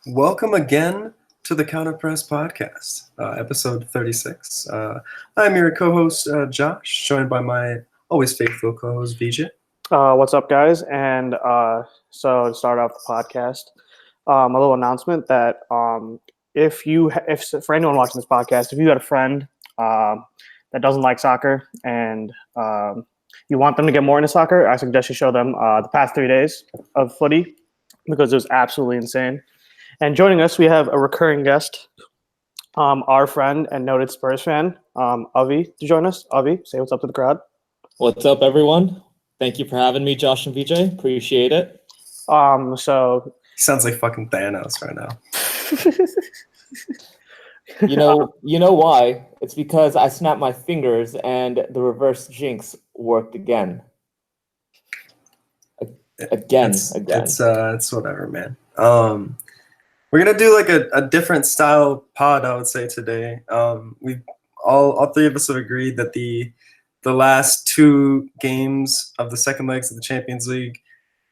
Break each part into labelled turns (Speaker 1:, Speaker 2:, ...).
Speaker 1: Welcome again to the Counter Press Podcast, episode 36. I'm your co-host, Josh, joined by my always faithful co-host, VJ.
Speaker 2: What's up, guys? And so to start off the podcast, a little announcement that if for anyone watching this podcast, if you had a friend that doesn't like soccer and you want them to get more into soccer, I suggest you show them the past 3 days of footy because it was absolutely insane. And joining us, we have a recurring guest, our friend and noted Spurs fan, Avi, to join us. Avi, say what's up to the crowd.
Speaker 3: What's up, everyone? Thank you for having me, Josh and VJ. Appreciate it.
Speaker 2: So
Speaker 1: He sounds like fucking Thanos right now.
Speaker 3: You know why? It's because I snapped my fingers and the reverse jinx worked again.
Speaker 1: It's whatever, man. We're gonna do like a different style pod, I would say today. We've all three of us have agreed that the last two games of the second legs of the Champions League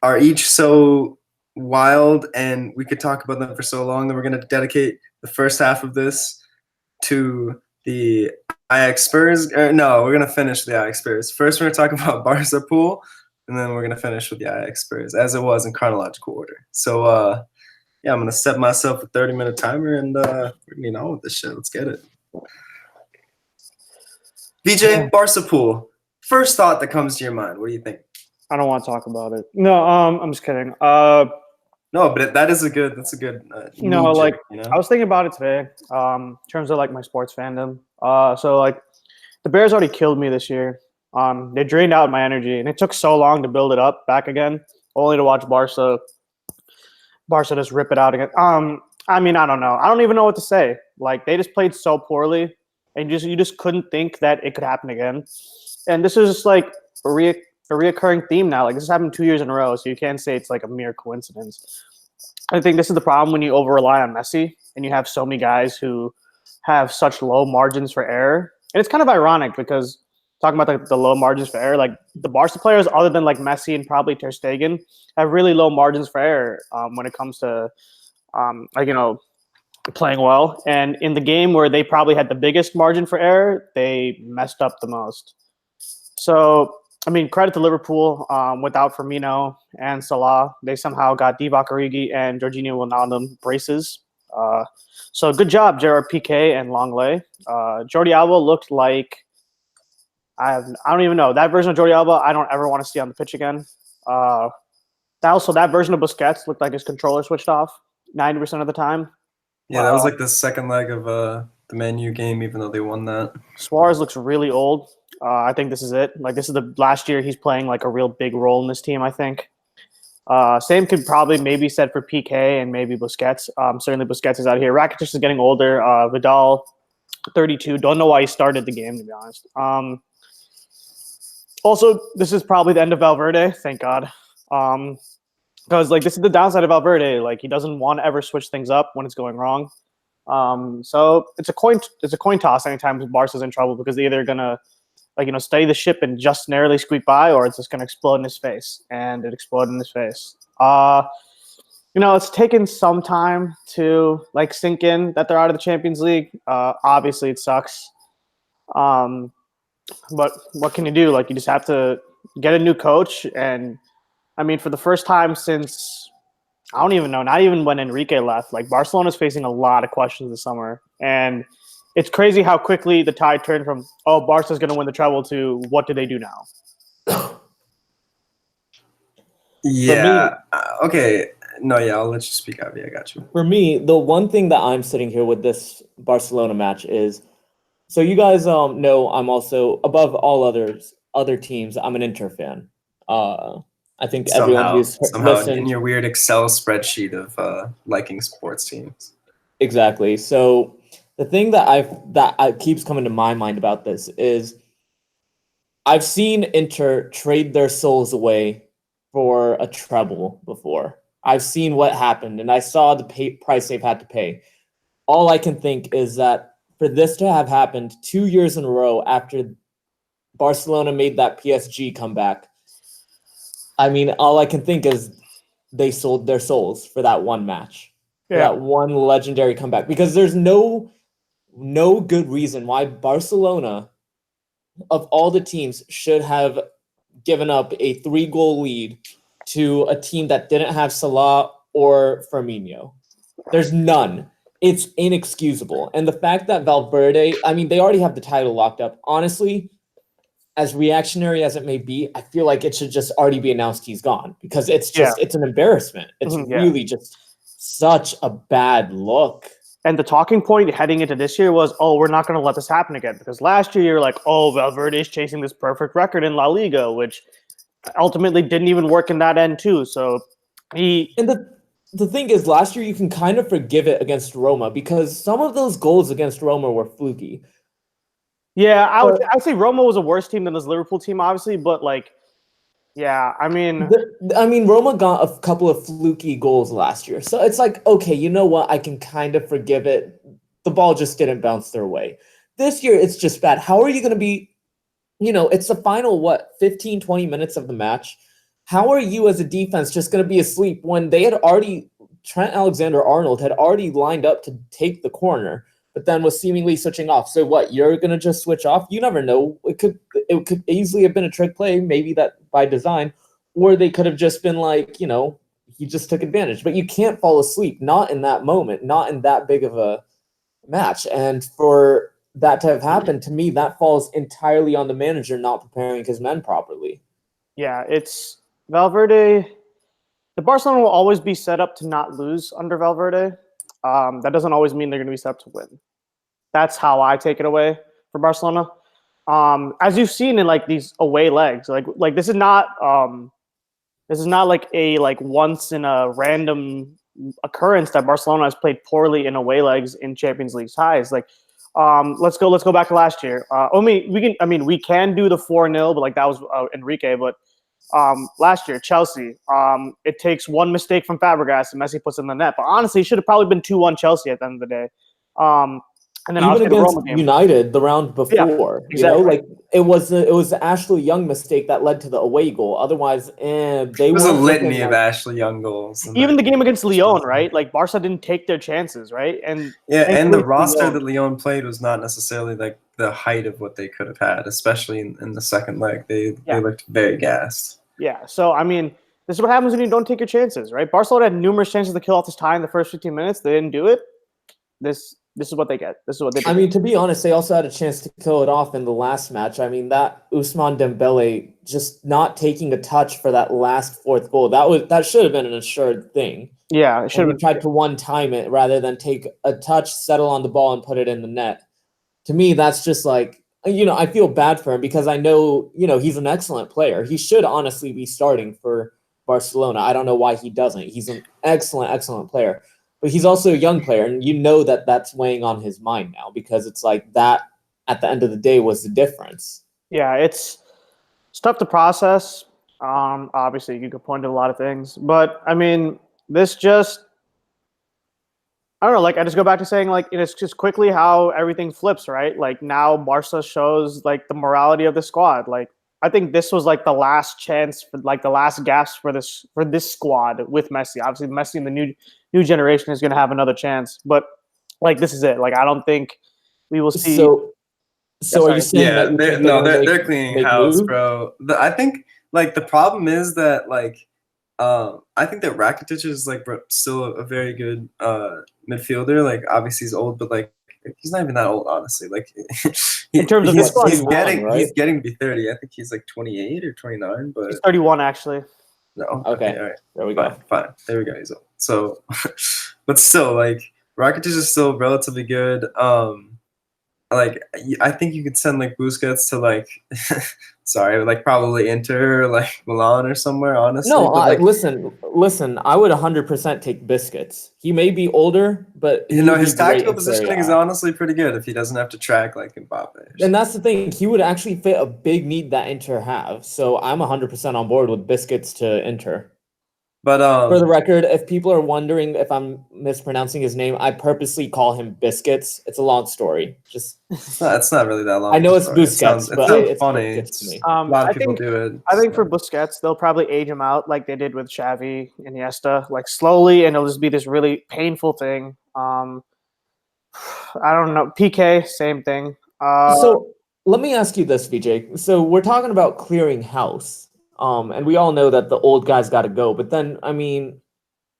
Speaker 1: are each so wild, and we could talk about them for so long that we're gonna dedicate the first half of this to the Ajax Spurs. No, we're gonna finish the Ajax Spurs. First, we're gonna talk about Barca pool, and then we're gonna finish with the Ajax Spurs as it was in chronological order. So. Yeah, I'm going to set myself a 30-minute timer and we're going to on with this shit. Let's get it. VJ, Barca pool. First thought that comes to your mind. What do you think?
Speaker 2: I don't want to talk about it. No, I'm just kidding.
Speaker 1: No, but that's a good.
Speaker 2: I was thinking about it today. In terms of like my sports fandom. So like the Bears already killed me this year. They drained out my energy, and it took so long to build it up back again, only to watch Barca just rip it out again. I mean, I don't know. I don't even know what to say. Like they just played so poorly, and you just couldn't think that it could happen again. And this is just like a reoccurring theme now. Like this has happened 2 years in a row, so you can't say it's like a mere coincidence. I think this is the problem when you over rely on Messi and you have so many guys who have such low margins for error. And it's kind of ironic because talking about the low margins for error, like the Barca players, other than like Messi and probably Ter Stegen, have really low margins for error when it comes to playing well. And in the game where they probably had the biggest margin for error, they messed up the most. So I mean, credit to Liverpool. Without Firmino and Salah, they somehow got Divock Origi and Jorginho Wijnaldum braces. So good job, Gerard Piqué and Longley. Jordi Alba looked like. I don't even know. That version of Jordi Alba, I don't ever want to see on the pitch again. That version of Busquets looked like his controller switched off 90% of the time.
Speaker 1: Yeah, that was like the second leg of the Man U game, even though they won that.
Speaker 2: Suarez looks really old. I think this is it. Like this is the last year he's playing like a real big role in this team, I think. Same could probably maybe said for Piqué and maybe Busquets. Certainly Busquets is out of here. Rakitic is getting older. Vidal, 32. Don't know why he started the game, to be honest. Also, this is probably the end of Valverde. Thank God. Because like this is the downside of Valverde. Like he doesn't want to ever switch things up when it's going wrong. So it's a coin toss anytime Barca's in trouble because they're either gonna steady the ship and just narrowly squeak by, or it's just gonna explode in his face. And it exploded in his face. It's taken some time to like sink in that they're out of the Champions League. Obviously, it sucks. But what can you do? Like, you just have to get a new coach. And, I mean, for the first time since, I don't even know, not even when Enrique left, like, Barcelona's facing a lot of questions this summer. And it's crazy how quickly the tide turned from, oh, Barca's going to win the treble to what do they do now?
Speaker 1: Yeah. Okay. No, yeah, I'll let you speak, Avi. I got you.
Speaker 3: For me, the one thing that I'm sitting here with this Barcelona match is, so you guys know I'm also above all other teams. I'm an Inter fan. I think everyone who's listened
Speaker 1: in your weird Excel spreadsheet of liking sports teams.
Speaker 3: Exactly. So the thing that keeps coming to my mind about this is I've seen Inter trade their souls away for a treble before. I've seen what happened, and I saw the price they've had to pay. All I can think is that for this to have happened 2 years in a row after Barcelona made that PSG comeback, I mean, all I can think is they sold their souls for that one match, for
Speaker 2: Yeah.
Speaker 3: that one legendary comeback. Because there's no good reason why Barcelona, of all the teams, should have given up a 3-goal lead to a team that didn't have Salah or Firmino. There's none. It's inexcusable. And the fact that Valverde, I mean, they already have the title locked up. Honestly, as reactionary as it may be, I feel like it should just already be announced he's gone, because it's just it's an embarrassment. It's really just such a bad look.
Speaker 2: And the talking point heading into this year was, oh, we're not going to let this happen again. Because last year you're like, oh, Valverde is chasing this perfect record in La Liga, which ultimately didn't even work in that end too. So
Speaker 3: the thing is, last year you can kind of forgive it against Roma because some of those goals against Roma were fluky.
Speaker 2: Yeah, I would say Roma was a worse team than this Liverpool team, obviously, but like, yeah, I mean,
Speaker 3: Roma got a couple of fluky goals last year, so it's like, okay, you know what? I can kind of forgive it. The ball just didn't bounce their way. This year, it's just bad. How are you going to be? It's the final 15, 20 minutes of the match. How are you as a defense just going to be asleep when they had already Trent Alexander-Arnold had already lined up to take the corner, but then was seemingly switching off? So what, you're going to just switch off? You never know. It could easily have been a trick play, maybe that by design, or they could have just been like, he just took advantage. But you can't fall asleep, not in that moment, not in that big of a match. And for that to have happened, to me, that falls entirely on the manager not preparing his men properly.
Speaker 2: Yeah, it's Valverde. The Barcelona will always be set up to not lose under Valverde. That doesn't always mean they're going to be set up to win. That's how I take it away for Barcelona. As you've seen in like these away legs, like this is not like a once in a random occurrence that Barcelona has played poorly in away legs in Champions League ties. Like, let's go back to last year. We can do the 4-0, but like that was Enrique. But last year, Chelsea, it takes one mistake from Fabregas and Messi puts in the net. But honestly, it should have probably been 2-1 Chelsea at the end of the day. And then
Speaker 3: even against United the round before,
Speaker 2: exactly.
Speaker 3: Like it was the Ashley Young mistake that led to the away goal. Otherwise,
Speaker 1: it was a litany of Ashley Young goals.
Speaker 2: Even the game against Lyon, right? Like Barca didn't take their chances, right? And
Speaker 1: the roster that Lyon played was not necessarily like the height of what they could have had, especially in the second leg. They looked very gassed.
Speaker 2: Yeah, so I mean, this is what happens when you don't take your chances, right? Barcelona had numerous chances to kill off this tie in the first 15 minutes. They didn't do it. This is what they get. This is what they do.
Speaker 3: I mean, to be honest, they also had a chance to kill it off in the last match. I mean, that Ousmane Dembele just not taking a touch for that last fourth goal, that should have been an assured thing.
Speaker 2: Yeah, it should have
Speaker 3: tried to one-time it rather than take a touch, settle on the ball, and put it in the net. To me, that's just like, I feel bad for him because I know, he's an excellent player. He should honestly be starting for Barcelona. I don't know why he doesn't. He's an excellent, excellent player. But he's also a young player, and that's weighing on his mind now because it's like that at the end of the day was the difference.
Speaker 2: Yeah, it's tough to process. Obviously, you could point to a lot of things. But, I mean, this just – I don't know. Like, I just go back to saying, like, it's just quickly how everything flips, right? Like, now Barca shows, like, the morality of the squad. Like, I think this was, like, the last chance for, like, the last gasp for this squad with Messi. Obviously, Messi and the new generation is going to have another chance, but like this is it. Like I don't think we will see.
Speaker 3: So are you saying
Speaker 1: they're cleaning house, bro? I think like the problem is that like I think that Rakitic is like still a very good midfielder. Like obviously he's old, but like he's not even that old, honestly. Like
Speaker 2: in terms of
Speaker 1: he's getting to be 30. I think he's like 28 or 29, but
Speaker 2: he's 31 actually.
Speaker 1: No.
Speaker 3: Okay.
Speaker 1: All right.
Speaker 3: There we go.
Speaker 1: Fine. There we go. He's old. So, but still, like Rakitic is still relatively good. Like I think you could send like Busquets to like, like probably Inter or like Milan or somewhere. Honestly,
Speaker 3: no. Listen. I would 100% take Busquets. He may be older, but
Speaker 1: his tactical positioning is honestly pretty good if he doesn't have to track like Mbappe.
Speaker 3: And that's the thing. He would actually fit a big need that Inter have. So I'm 100% on board with Busquets to Inter.
Speaker 1: But
Speaker 3: for the record, if people are wondering if I'm mispronouncing his name, I purposely call him Biscuits. It's a long story. Just
Speaker 1: it's not really that long.
Speaker 3: I know it's
Speaker 1: story.
Speaker 3: Busquets, but it's
Speaker 1: funny.
Speaker 3: Biscuits to me.
Speaker 1: A lot of people do it.
Speaker 2: I think for Busquets, they'll probably age him out like they did with Xavi, Iniesta, like slowly, and it'll just be this really painful thing. I don't know. PK, same thing.
Speaker 3: So let me ask you this, VJ. So we're talking about clearing house. And we all know that the old guys got to go. But then, I mean,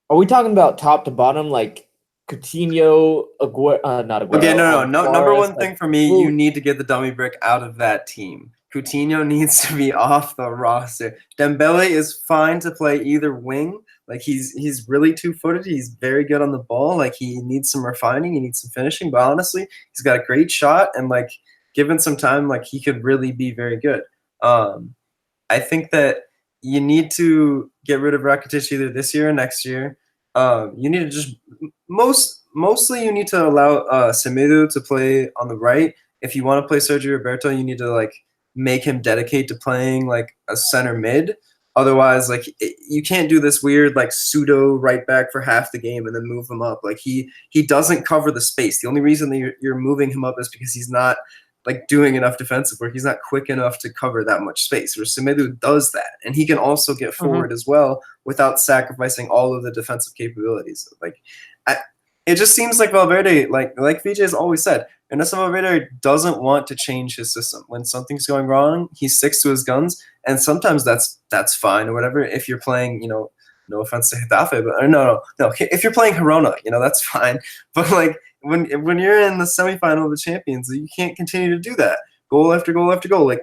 Speaker 3: are we talking about top to bottom, like Coutinho, not Aguero?
Speaker 1: Okay, no. Number one
Speaker 3: like,
Speaker 1: thing for me, you need to get the dummy brick out of that team. Coutinho needs to be off the roster. Dembele is fine to play either wing. Like he's really two-footed. He's very good on the ball. Like he needs some refining. He needs some finishing. But honestly, he's got a great shot. And like given some time, like he could really be very good. I think that you need to get rid of Rakitic either this year or next year. You need to just mostly you need to allow Semedo to play on the right. If you want to play Sergio Roberto, you need to like make him dedicate to playing like a center mid. Otherwise, like you can't do this weird like pseudo right back for half the game and then move him up. Like he doesn't cover the space. The only reason that you're moving him up is because he's not like doing enough defensive work. He's not quick enough to cover that much space. Where Semedo does that, and he can also get forward as well without sacrificing all of the defensive capabilities. Like, it just seems like Valverde, like VJ has always said, Ernesto Valverde doesn't want to change his system. When something's going wrong, he sticks to his guns, and sometimes that's fine or whatever. If you're playing, no offense to Getafe, but no. If you're playing Girona, that's fine. But like when you're in the semifinal of the Champions, you can't continue to do that. Goal after goal after goal. Like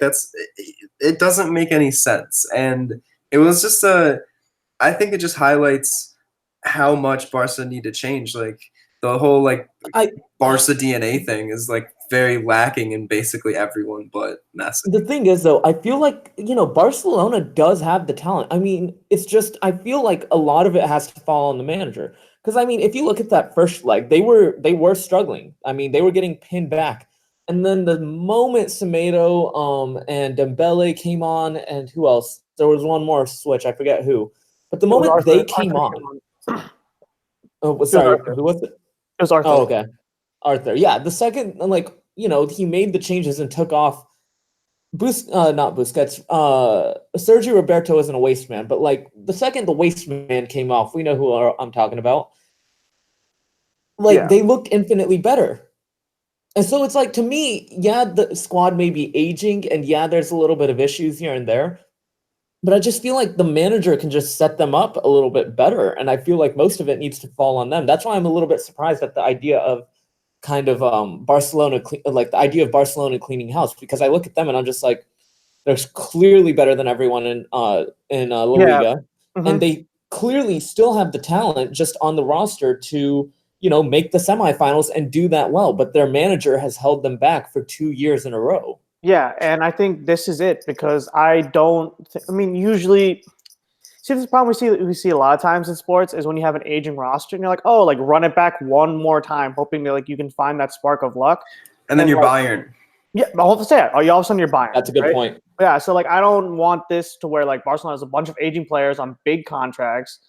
Speaker 1: it doesn't make any sense. And it was just I think it just highlights how much Barca need to change. Like the whole Barca DNA thing is like very lacking in basically everyone but Messi.
Speaker 3: The thing is, though, I feel like, Barcelona does have the talent. I mean, it's just, I feel like a lot of it has to fall on the manager. Because, I mean, if you look at that first leg, they were struggling. I mean, they were getting pinned back. And then the moment Semedo and Dembele came on, and who else? There was one more switch. I forget who. But the moment they came on. Oh, sorry. Who was it?
Speaker 2: It was Arthur.
Speaker 3: Oh, okay. Arthur. Yeah, the second, he made the changes and took off not Busquets. Sergio Roberto isn't a waste man, but the second the waste man came off, we know who I'm talking about. They looked infinitely better. And so it's to me, yeah, the squad may be aging, and yeah, there's a little bit of issues here and there. But I just feel like the manager can just set them up a little bit better. And I feel like most of it needs to fall on them. That's why I'm a little bit surprised at the idea of kind of Barcelona, the idea of Barcelona cleaning house, because I look at them and I'm just like, they're clearly better than everyone in La Liga. And they clearly still have the talent just on the roster to, make the semifinals and do that well. But their manager has held them back for 2 years in a row.
Speaker 2: Yeah, and I think this is it, because usually, see, this problem we see a lot of times in sports is when you have an aging roster and you're like, oh, run it back one more time, hoping that you can find that spark of luck.
Speaker 1: And then you're Bayern.
Speaker 2: Yeah, I'll have to say it. All of a sudden you're Bayern.
Speaker 3: That's a good point.
Speaker 2: Yeah, so I don't want this to where Barcelona has a bunch of aging players on big contracts,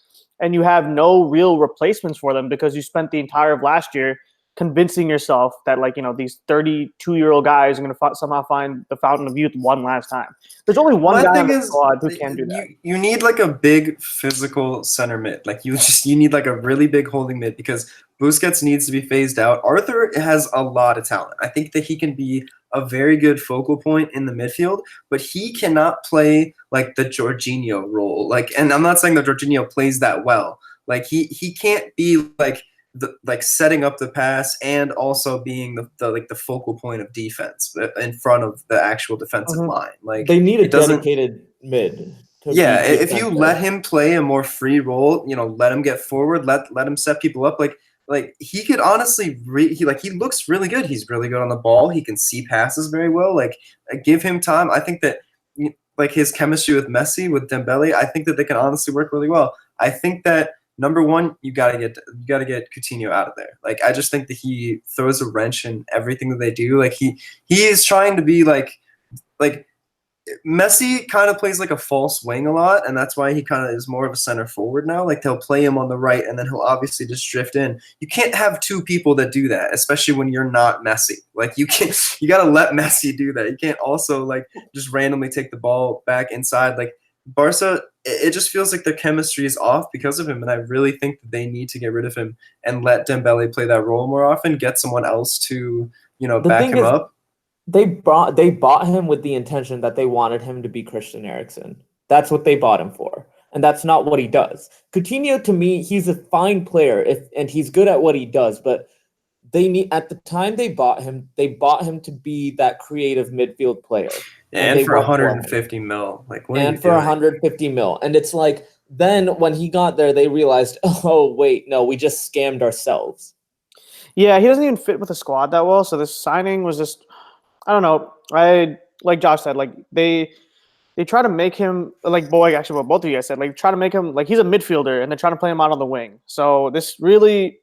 Speaker 2: and you have no real replacements for them because you spent the entire of last year convincing yourself that these 32-year-old guys are going to somehow find the fountain of youth one last time. There's only one guy on the squad who can do that.
Speaker 1: You need a big physical center mid. You need a really big holding mid, because Busquets needs to be phased out. Arthur has a lot of talent. I think that he can be a very good focal point in the midfield, but he cannot play the Jorginho role. And I'm not saying that Jorginho plays that well. He can't be setting up the pass and also being the focal point of defense in front of the actual defensive line.
Speaker 3: They need a dedicated mid.
Speaker 1: Yeah, if you let him play a more free role, let him get forward, let him set people up. He could honestly he looks really good. He's really good on the ball. He can see passes very well. Give him time. I think that his chemistry with Messi, with Dembele, I think that they can honestly work really well. I think that number one, you gotta get Coutinho out of there. I just think that he throws a wrench in everything that they do. He is trying to be Messi kind of plays like a false wing a lot, and that's why he kind of is more of a center forward now. Like they'll play him on the right, and then he'll obviously just drift in. You can't have two people that do that, especially when you're not Messi. Like you gotta let Messi do that. You can't also like just randomly take the ball back inside. Like Barca, it just feels like their chemistry is off because of him, and I really think that they need to get rid of him and let Dembele play that role more often. Get someone else to back him up.
Speaker 3: They bought him with the intention that they wanted him to be Christian Eriksen. That's what they bought him for. And that's not what he does. Coutinho, to me, he's a fine player and he's good at what he does, but at the time they bought him to be that creative midfield player.
Speaker 1: And for 150 mil. Like what
Speaker 3: and for 150 mil. And it's like then when he got there, they realized, oh wait, no, we just scammed ourselves.
Speaker 2: Yeah, he doesn't even fit with the squad that well. So this signing was just, I don't know. Like Josh said, like they try to make him like actually what both of you guys said, like try to make him like he's a midfielder and they're trying to play him out on the wing. So this really,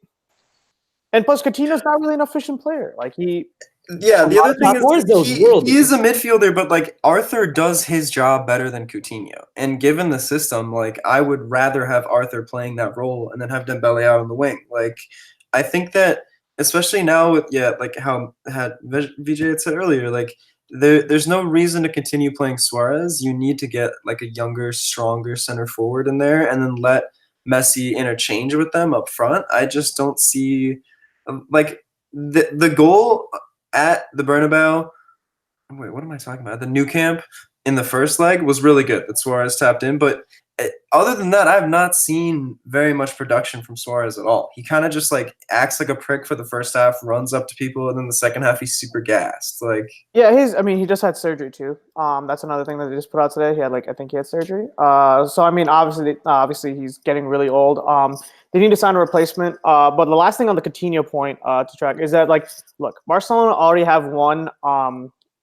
Speaker 2: and plus Coutinho's not really an efficient player. Like the
Speaker 1: other thing is he is a midfielder, but like Arthur does his job better than Coutinho. And given the system, like I would rather have Arthur playing that role and then have Dembele out on the wing. Like I think that especially now with like how Vijay had said earlier, like there's no reason to continue playing Suarez. You need to get like a younger, stronger center forward in there, and then let Messi interchange with them up front. I just don't see like the goal at the Bernabeu. Wait, what am I talking about? The Nou Camp in the first leg was really good that Suarez tapped in, but other than that, I have not seen very much production from Suarez at all. He kind of just like acts like a prick for the first half, runs up to people, and then the second half he's super gassed. Like
Speaker 2: he just had surgery too. That's another thing that they just put out today. I think he had surgery. So I mean, obviously he's getting really old. They need to sign a replacement. But the last thing on the Coutinho point to track is that like, look, Barcelona already have one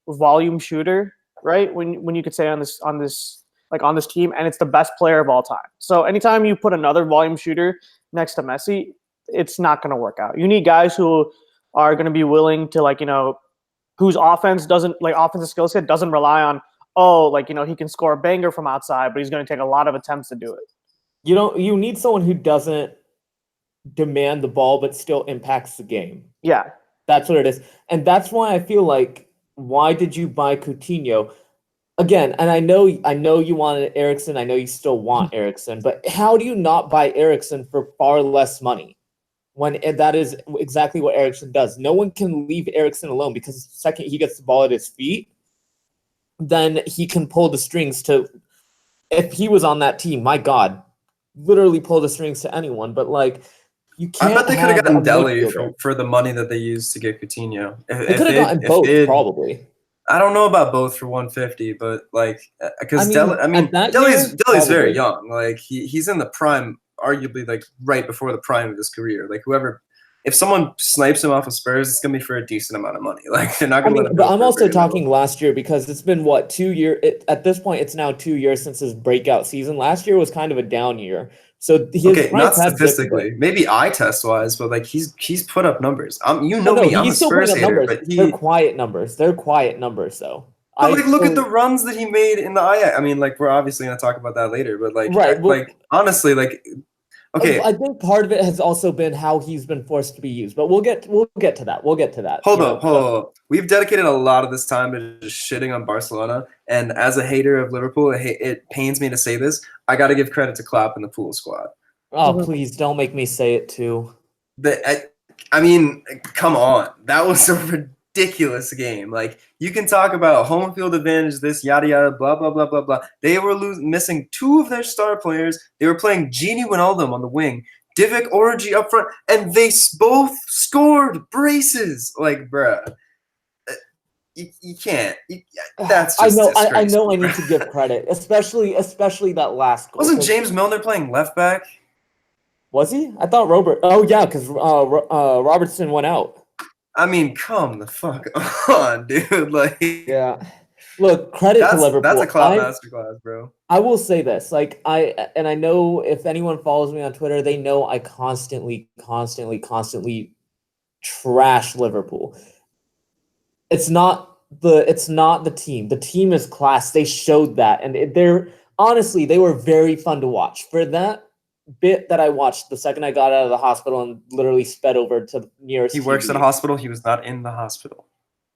Speaker 2: volume shooter, right? When you could say on this team, and it's the best player of all time. So anytime you put another volume shooter next to Messi, it's not going to work out. You need guys who are going to be willing to whose offensive skill set doesn't rely on, he can score a banger from outside, but he's going to take a lot of attempts to do it.
Speaker 3: You need someone who doesn't demand the ball but still impacts the game.
Speaker 2: Yeah.
Speaker 3: That's what it is. And that's why I feel like, why did you buy Coutinho? Again, and I know you wanted Eriksen. I know you still want Eriksen, but how do you not buy Eriksen for far less money when that is exactly what Eriksen does? No one can leave Eriksen alone because the second he gets the ball at his feet, then he can pull the strings to. If he was on that team, my God, literally pull the strings to anyone. But like, you can't.
Speaker 1: I bet they could have gotten Dele for the money that they used to get Coutinho.
Speaker 3: They could have gotten both, probably.
Speaker 1: I don't know about both for 150, but like, because
Speaker 3: Dele's
Speaker 1: very young. Like he's in the prime, arguably like right before the prime of his career. Like if someone snipes him off of Spurs, it's gonna be for a decent amount of money. Like they're not gonna let him go.
Speaker 3: But I'm also talking last year because it's been 2 years. At this point, it's now 2 years since his breakout season. Last year was kind of a down year. So
Speaker 1: not statistically, maybe eye test wise, but like he's put up numbers. Me, I'm a Spurs hater, but
Speaker 3: they're quiet numbers. They're quiet numbers, though.
Speaker 1: But look at the runs that he made in the Ajax. I mean, like we're obviously gonna talk about that later, but honestly, okay.
Speaker 3: I think part of it has also been how he's been forced to be used, but we'll get to that. We'll get to that.
Speaker 1: Hold up. We've dedicated a lot of this time to just shitting on Barcelona, and as a hater of Liverpool, it pains me to say this. I got to give credit to Klopp and the pool squad.
Speaker 3: Oh, please don't make me say it too.
Speaker 1: I mean, come on. That was a ridiculous game. Like, you can talk about home field advantage, this, yada, yada, blah, blah, blah, blah, blah. They were missing two of their star players. They were playing Gini Wijnaldum on the wing, Divock Origi up front, and they both scored braces. Like, bruh. You can't. That's just
Speaker 3: I know. I need to give credit, especially that last goal.
Speaker 1: Wasn't James Milner playing left back?
Speaker 3: Was he? I thought Robert. Oh yeah, because Robertson went out.
Speaker 1: I mean, come the fuck on, dude. Like,
Speaker 3: yeah. Look, credit to Liverpool.
Speaker 1: That's a Klopp masterclass, bro.
Speaker 3: I will say this, like I know if anyone follows me on Twitter, they know I constantly trash Liverpool. It's not it's not the team. The team is class. They showed that, and they're honestly they were very fun to watch. For that bit that I watched the second I got out of the hospital and literally sped over to the nearest
Speaker 1: He works
Speaker 3: TV.
Speaker 1: at a hospital. He was not in the hospital.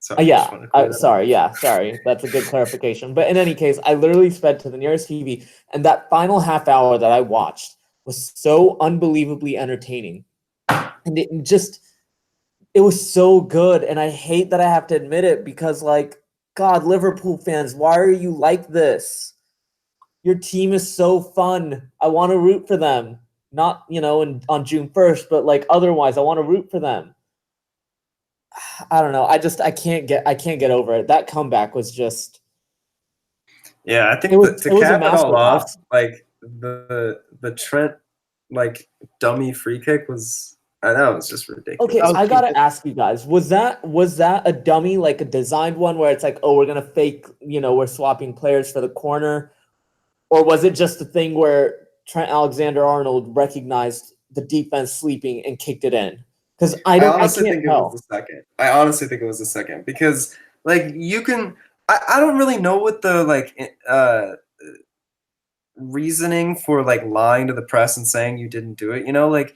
Speaker 1: So
Speaker 3: Sorry. That's a good clarification. But in any case, I literally sped to the nearest TV, and that final half hour that I watched was so unbelievably entertaining, and it was so good. And I hate that I have to admit it because, like, God, Liverpool fans, why are you like this? Your team is so fun. I want to root for them. Not, on June 1st, but like otherwise, I want to root for them. I don't know. I can't get over it. That comeback was just.
Speaker 1: Yeah, I think to cap it all off, like the Trent like dummy free kick was. That was just ridiculous.
Speaker 3: Okay, I gotta ask you guys: was that a dummy, like a designed one, where it's like, oh, we're gonna fake, we're swapping players for the corner, or was it just a thing where Trent Alexander-Arnold recognized the defense sleeping and kicked it in? Because I honestly think it was the second.
Speaker 1: I honestly think it was the second because, like, you can. I don't really know what the reasoning for like lying to the press and saying you didn't do it. Like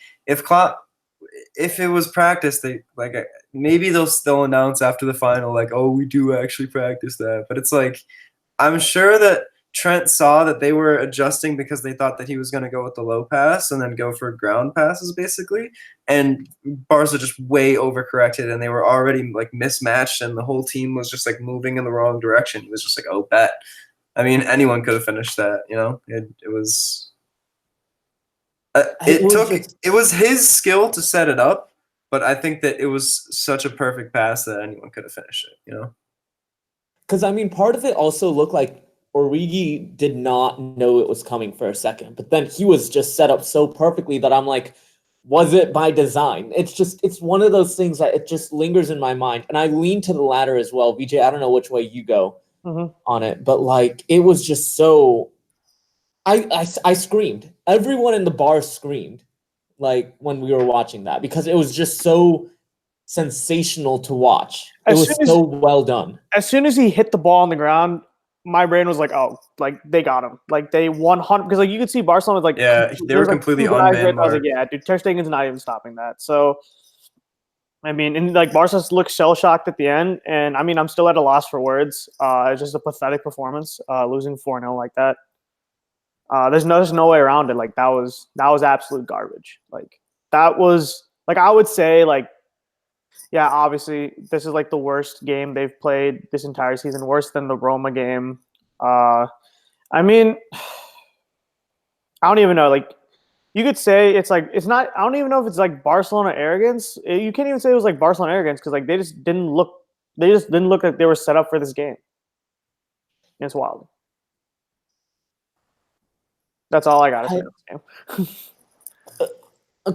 Speaker 1: if it was practice, they like maybe they'll still announce after the final like, oh, we do actually practice that. But it's like I'm sure that Trent saw that they were adjusting because they thought that he was going to go with the low pass and then go for ground passes basically. And Barca just way overcorrected and they were already like mismatched and the whole team was just like moving in the wrong direction. He was just like, oh, bet. I mean, anyone could have finished that, It was it was his skill to set it up, but I think that it was such a perfect pass that anyone could have finished it,
Speaker 3: Because I mean, part of it also looked like Origi did not know it was coming for a second, but then he was just set up so perfectly that I'm like, was it by design? It's one of those things that it just lingers in my mind, and I lean to the latter as well. VJ, I don't know which way you go on it, but like it was just so. I screamed. Everyone in the bar screamed, like when we were watching that because it was just so sensational to watch. It was so well done.
Speaker 2: As soon as he hit the ball on the ground, my brain was like, "Oh, like they got him! Like they 100." Because like you could see Barcelona was like,
Speaker 1: they were completely unmanned.
Speaker 2: I was like, "Yeah, dude, Ter Stegen's not even stopping that." So, I mean, and like Barca looked shell shocked at the end, and I mean, I'm still at a loss for words. It's just a pathetic performance, losing 4-0 like that. There's no way around it. Like that was absolute garbage. Like that was like I would say like. Yeah, obviously, this is like the worst game they've played this entire season, worse than the Roma game. I mean, I don't even know. Like, you could say it's like it's not. I don't even know if it's like Barcelona arrogance. You can't even say it was like Barcelona arrogance because like they just didn't look. They just didn't look like they were set up for this game. It's wild. That's all I gotta say.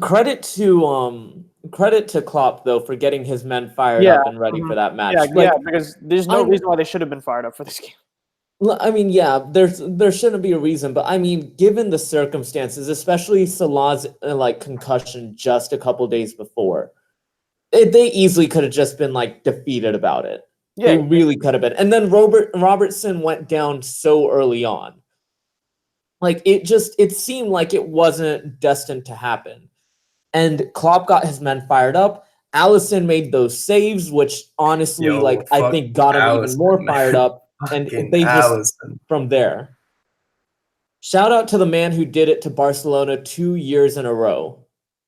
Speaker 3: Credit to Klopp though for getting his men fired up and ready for that match.
Speaker 2: Yeah, because there's no reason why they should have been fired up for this game.
Speaker 3: I mean, yeah, there shouldn't be a reason, but I mean, given the circumstances, especially Salah's like concussion just a couple days before, they easily could have just been like defeated about it. Yeah, they really could have been. And then Robertson went down so early on. Like it seemed like it wasn't destined to happen. And Klopp got his men fired up. Alisson made those saves, which honestly, I think got him even more fired up. And they just from there. Shout out to the man who did it to Barcelona 2 years in a row.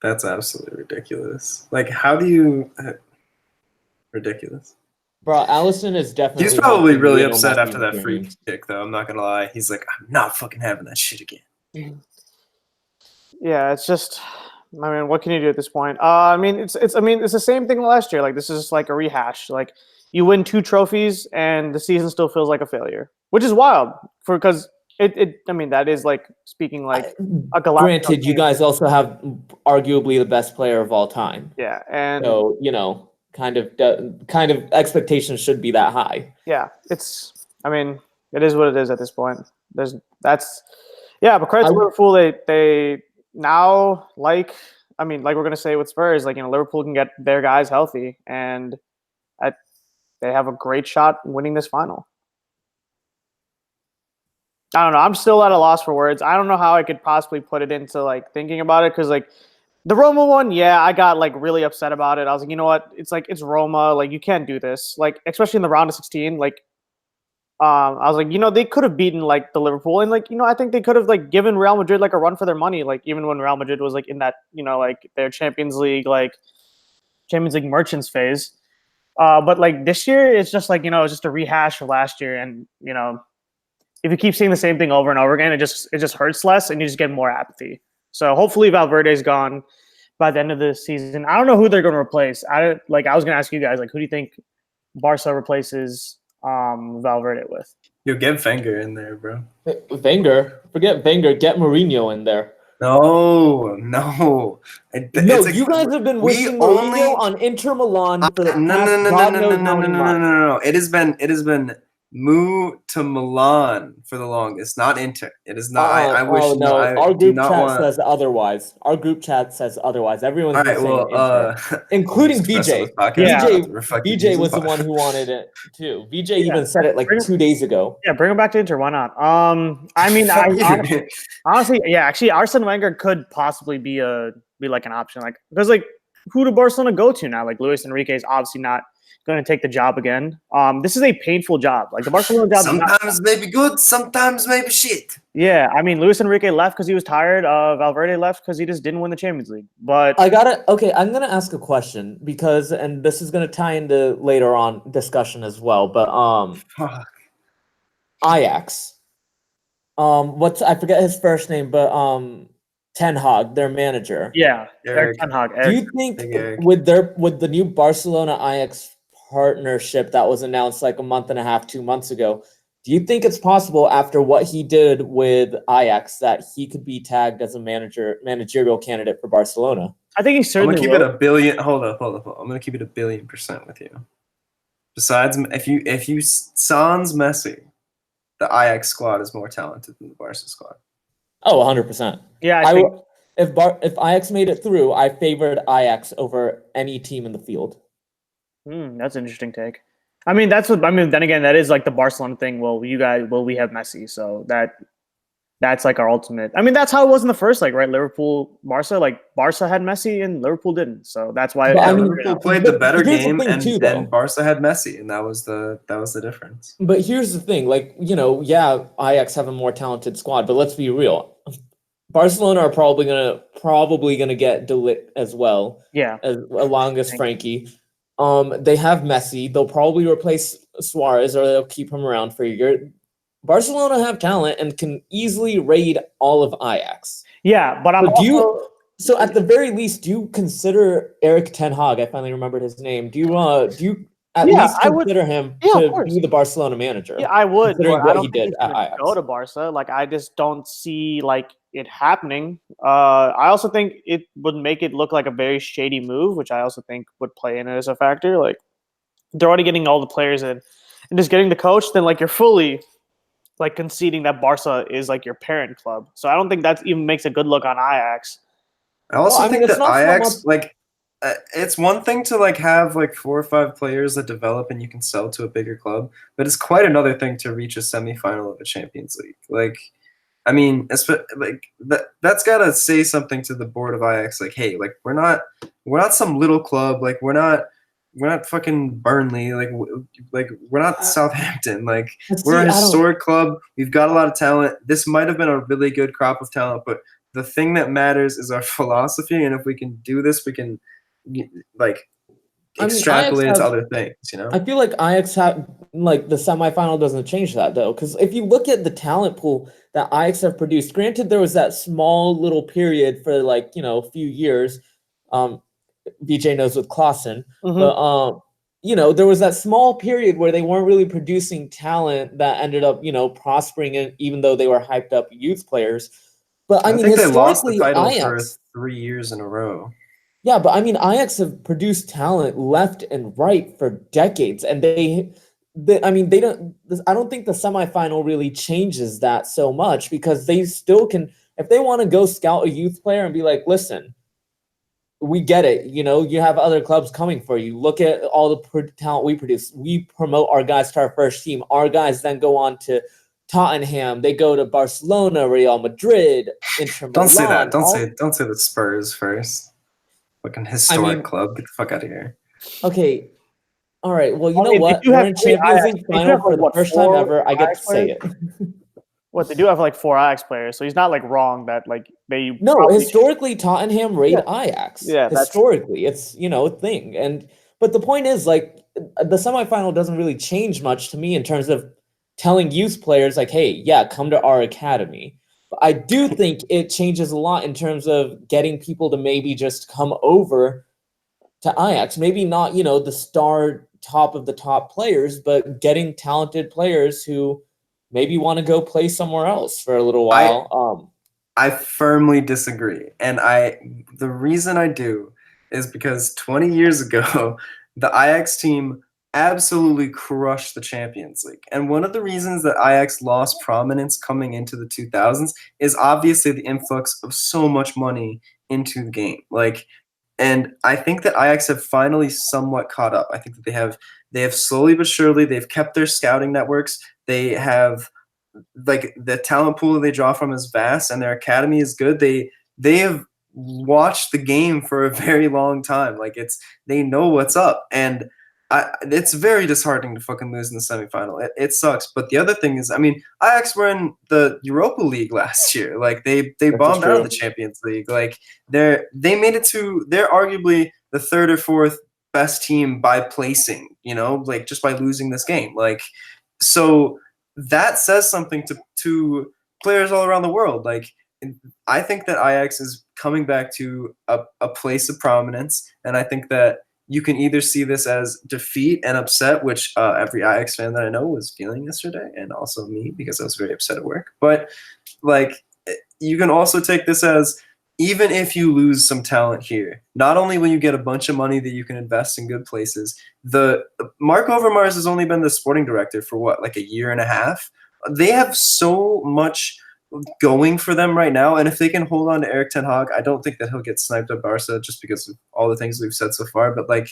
Speaker 1: That's absolutely ridiculous. Like, how do you? Ridiculous.
Speaker 3: Bro, Alisson is definitely.
Speaker 1: He's probably really upset after that free kick, though. I'm not gonna lie. He's like, I'm not fucking having that shit again.
Speaker 2: Yeah, it's just. I mean, what can you do at this point? I mean, it's the same thing last year. Like, this is like a rehash. Like, you win 2 trophies and the season still feels like a failure, which is wild because it. I mean, that is like speaking like a Galactic.
Speaker 3: Granted, you guys also have arguably the best player of all time.
Speaker 2: Yeah, and
Speaker 3: so kind of expectations should be that high.
Speaker 2: Yeah, I mean, it is what it is at this point. But credit to Liverpool. They now like we're gonna say with Spurs, like Liverpool can get their guys healthy, and they have a great shot winning this final. I don't know. I'm still at a loss for words. I don't know how I could possibly put it into like thinking about it because like the Roma one, yeah, I got like really upset about it. I was like, you know what? It's like it's Roma. Like you can't do this. Like especially in the round of 16. Like I was like, you know, they could have beaten like the Liverpool and like you know I think they could have like given Real Madrid like a run for their money. Like even when Real Madrid was like in that like their Champions League merchants phase. But like this year, it's just like it's just a rehash of last year, and if you keep seeing the same thing over and over again, it just hurts less, and you just get more apathy. So hopefully Valverde's gone by the end of the season. I don't know who they're going to replace. I was going to ask you guys, like, who do you think Barca replaces Valverde with?
Speaker 1: You'll get Wenger in there, bro.
Speaker 3: Wenger? Forget Wenger. Get Mourinho in there.
Speaker 1: No.
Speaker 3: You guys have been wishing Mourinho on Inter Milan for the past
Speaker 1: No. It has been move to Milan for the longest, not Inter. It is not. I wish.
Speaker 3: No, our group chat says otherwise. Our group chat says otherwise. Everyone's been saying Inter, including VJ. VJ was the one who wanted it too. VJ even said it like 2 days ago.
Speaker 2: Yeah, bring him back to Inter. Why not? I mean, honestly, yeah. Actually, Arsene Wenger could possibly be like an option, like because like who do Barcelona go to now? Like Luis Enrique is obviously not going to take the job again. This is a painful job. Like the Barcelona job.
Speaker 1: Sometimes maybe good, sometimes maybe shit.
Speaker 2: Yeah, I mean, Luis Enrique left because he was tired. Valverde left because he just didn't win the Champions League. But
Speaker 3: I'm gonna ask a question and this is gonna tie into later on discussion as well. But Ajax. I forget his first name, but Ten Hag, their manager.
Speaker 2: Yeah, Eric Ten Hag.
Speaker 3: Do you think with the new Barcelona Ajax partnership that was announced like a month and a half, 2 months ago, do you think it's possible after what he did with Ajax that he could be tagged as a managerial candidate for Barcelona?
Speaker 2: I think he certainly.
Speaker 1: I'm gonna keep it a billion. Hold up. I'm gonna keep it 1,000,000,000% with you. Besides, if you sans Messi, the Ajax squad is more talented than the Barca squad.
Speaker 3: Oh, 100%.
Speaker 2: Yeah,
Speaker 3: if Ajax made it through, I favored Ajax over any team in the field.
Speaker 2: That's an interesting take. I mean, then again, that is like the Barcelona thing. Well, we have Messi, so that's like our ultimate. I mean, that's how it was in the first leg, right? Liverpool, Barca. Like Barca had Messi and Liverpool didn't, so that's why
Speaker 1: Liverpool played the better game, and Barca had Messi, and that was the difference.
Speaker 3: But here's the thing, like Ajax have a more talented squad, but let's be real. Barcelona are probably gonna get De Ligt as well.
Speaker 2: Yeah,
Speaker 3: along as Frankie. They have Messi. They'll probably replace Suarez, or they'll keep him around for a year. Barcelona have talent and can easily raid all of Ajax.
Speaker 2: Yeah, but
Speaker 3: so at the very least, do you consider Eric Ten Hag? I finally remembered his name. Do you at least consider him to be the Barcelona manager?
Speaker 2: Yeah, I would.
Speaker 3: Considering what he did at Ajax.
Speaker 2: Go to Barca. Like I just don't see like it happening. I also think it would make it look like a very shady move, which I also think would play in it as a factor. Like they're already getting all the players in, and just getting the coach. Then like you're fully like conceding that Barca is like your parent club. So I don't think that even makes a good look on Ajax.
Speaker 1: I also think that Ajax, it's one thing to like have like 4 or 5 players that develop and you can sell to a bigger club, but it's quite another thing to reach a semifinal of a Champions League. Like, I mean, that's gotta say something to the board of Ajax. Like, hey, like we're not some little club. Like we're not fucking Burnley. Like we're not Southampton. Like we're a historic club. We've got a lot of talent. This might have been a really good crop of talent, but the thing that matters is our philosophy. And if we can do this, we can like extrapolate it to other things.
Speaker 3: I feel like Ajax have like the semifinal doesn't change that though, because if you look at the talent pool that Ajax have produced, granted there was that small little period for like a few years. BJ knows with Klaassen, but there was that small period where they weren't really producing talent that ended up prospering, even though they were hyped up youth players. But I mean,
Speaker 1: think they lost the title for 3 years in a row.
Speaker 3: Yeah, but I mean, Ajax have produced talent left and right for decades, and I don't think the semifinal really changes that so much, because they still can, if they want to go scout a youth player and be like, listen, we get it. You know, you have other clubs coming for you. Look at all the talent we produce. We promote our guys to our first team. Our guys then go on to Tottenham. They go to Barcelona, Real Madrid, Inter Milan.
Speaker 1: Don't say that. Don't say the Spurs first. Fucking historic club. Get the fuck out of here.
Speaker 3: Okay. All right. Well, you know what? We're in Champions League final for the first time ever. I get to say it.
Speaker 2: What, they do have like 4 Ajax players, so he's not like wrong that like they.
Speaker 3: No, historically Tottenham raid Ajax.
Speaker 2: Yeah,
Speaker 3: historically, it's a thing. But the point is, like, the semifinal doesn't really change much to me in terms of telling youth players like, hey, yeah, come to our academy. But I do think it changes a lot in terms of getting people to maybe just come over to Ajax. Maybe not, the star top of the top players, but getting talented players who maybe want to go play somewhere else for a little while.
Speaker 1: I firmly disagree. And the reason I do is because 20 years ago, the Ajax team absolutely crushed the Champions League. And one of the reasons that Ajax lost prominence coming into the 2000s is obviously the influx of so much money into the game. And I think that Ajax have finally somewhat caught up. I think that they have slowly but surely, they've kept their scouting networks. They have, like, the talent pool that they draw from is vast, and their academy is good. They have watched the game for a very long time. Like, they know what's up, and it's very disheartening to fucking lose in the semifinal. It sucks. But the other thing is, I mean, Ajax were in the Europa League last year. Like, they bombed out of the Champions League. Like, they made it to, they're arguably the 3rd or 4th best team by placing, like, just by losing this game. Like, so that says something to players all around the world. Like, I think that Ajax is coming back to a place of prominence, and I think that you can either see this as defeat and upset, which every Ajax fan that I know was feeling yesterday, and also me, because I was very upset at work. But, like, you can also take this as, even if you lose some talent here, not only will you get a bunch of money that you can invest in good places. Mark Overmars has only been the sporting director for what, like a year and a half? They have so much going for them right now, and if they can hold on to Erik ten Hag, I don't think that he'll get sniped at Barca just because of all the things we've said so far. But, like,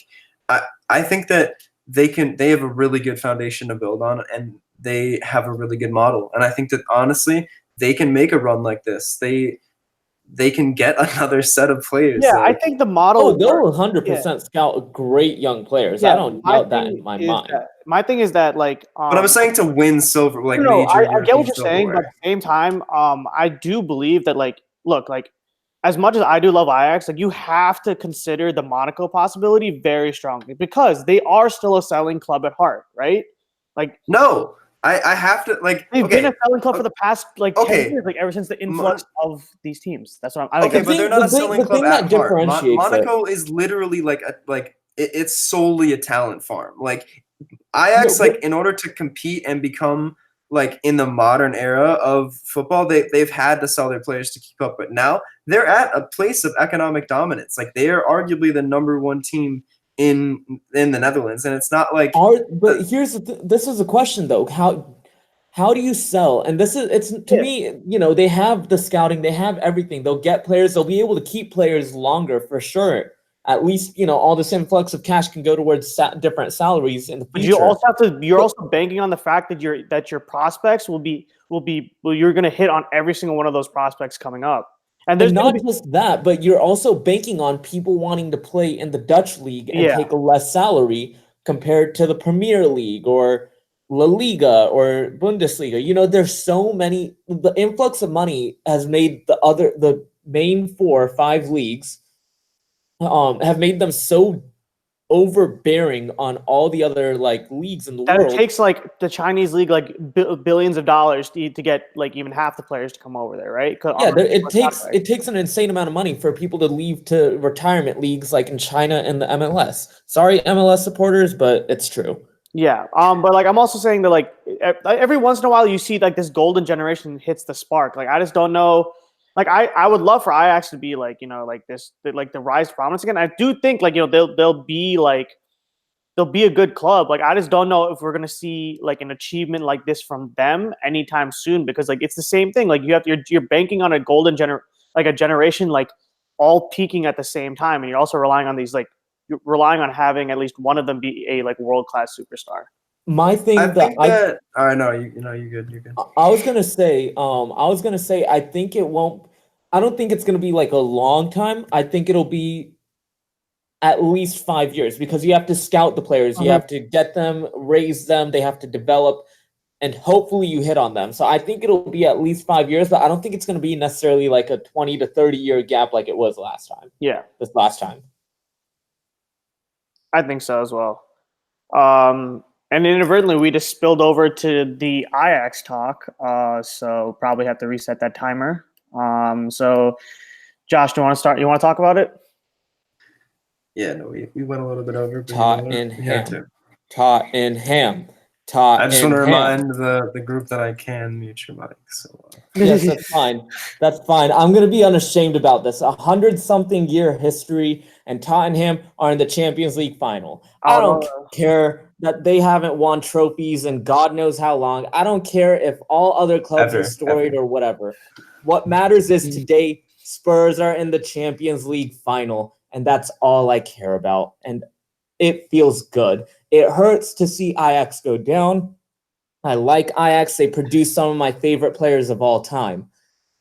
Speaker 1: I think that they have a really good foundation to build on, and they have a really good model. And I think that, honestly, they can make a run like this. They can get another set of players.
Speaker 2: Yeah, I think the model.
Speaker 3: Oh, they'll 100% scout great young players. Yeah, I don't doubt that in my mind.
Speaker 2: My thing is that, like,
Speaker 1: but I'm saying to win silver, like,
Speaker 2: no, I get what you're saying, but at the same time, I do believe that, like, look, like, as much as I do love Ajax, like, you have to consider the Monaco possibility very strongly, because they are still a selling club at heart, right? Like,
Speaker 1: no. I have to, like,
Speaker 2: they've been a selling club for the past, like, 10 years, like, ever since the influx of these teams. That's what I'm.
Speaker 1: Okay, but they're not a selling club at heart. Monaco is literally it's solely a talent farm. Like, Ajax, like, in order to compete and become, like, in the modern era of football, they've had to sell their players to keep up. But now they're at a place of economic dominance. Like, they are arguably the number 1 team in the Netherlands, and it's not like.
Speaker 3: But here's this is a question though. How do you sell? And to me, they have the scouting, they have everything. They'll get players. They'll be able to keep players longer for sure. At least, all this influx of cash can go towards different salaries in the future.
Speaker 2: But you also have to. You're also banking on the fact that your prospects you're going to hit on every single one of those prospects coming up. And there's
Speaker 3: not just that, but you're also banking on people wanting to play in the Dutch league and take a less salary compared to the Premier League or La Liga or Bundesliga. There's so many. The influx of money has made the main 4 or 5 leagues have made them so overbearing on all the other, like, leagues in the world.
Speaker 2: It takes, like, the Chinese league, like, billions of dollars to get, like, even half the players to come over there, right?
Speaker 3: Yeah, it takes an insane amount of money for people to leave to retirement leagues like in China and the MLS. Sorry, MLS supporters, but it's true.
Speaker 2: Yeah, but, like, I'm also saying that, like, every once in a while you see, like, this golden generation hits the spark. Like, I just don't know. Like, I would love for Ajax to be, like, like this, like, the rise to prominence again. I do think, like, they'll be a good club. Like, I just don't know if we're gonna see, like, an achievement like this from them anytime soon, because, like, it's the same thing. Like, you're banking on a golden generation, like, all peaking at the same time, and you're also relying on these you're relying on having at least one of them be a world-class superstar.
Speaker 3: My thing
Speaker 1: I
Speaker 3: that
Speaker 1: think that I know you're good. You're good.
Speaker 3: I was gonna say, I think it won't. I don't think it's gonna be like a long time. I think it'll be at least 5 years because you have to scout the players, you have to get them, raise them, they have to develop, and hopefully you hit on them. So I think it'll be at least 5 years, but I don't think it's gonna be necessarily like a 20 to 30-year gap like it was last time.
Speaker 2: Yeah,
Speaker 3: This last time.
Speaker 2: I think so as well. And inadvertently, we just spilled over to the Ajax talk. So probably have to reset that timer. So, Josh, do you want to start? You want to talk about it?
Speaker 1: Yeah, no, we went a little bit over.
Speaker 3: Tottenham.
Speaker 1: I just want to remind the group that I can mute your mic. So
Speaker 3: yes, that's fine. That's fine. I'm gonna be unashamed about this. 100-something year history, and Tottenham are in the Champions League final. I don't care that they haven't won trophies in God knows how long. I don't care if all other clubs are storied or whatever. What matters is today Spurs are in the Champions League final, and that's all I care about. And it feels good. It hurts to see Ajax go down. I like Ajax. They produce some of my favorite players of all time.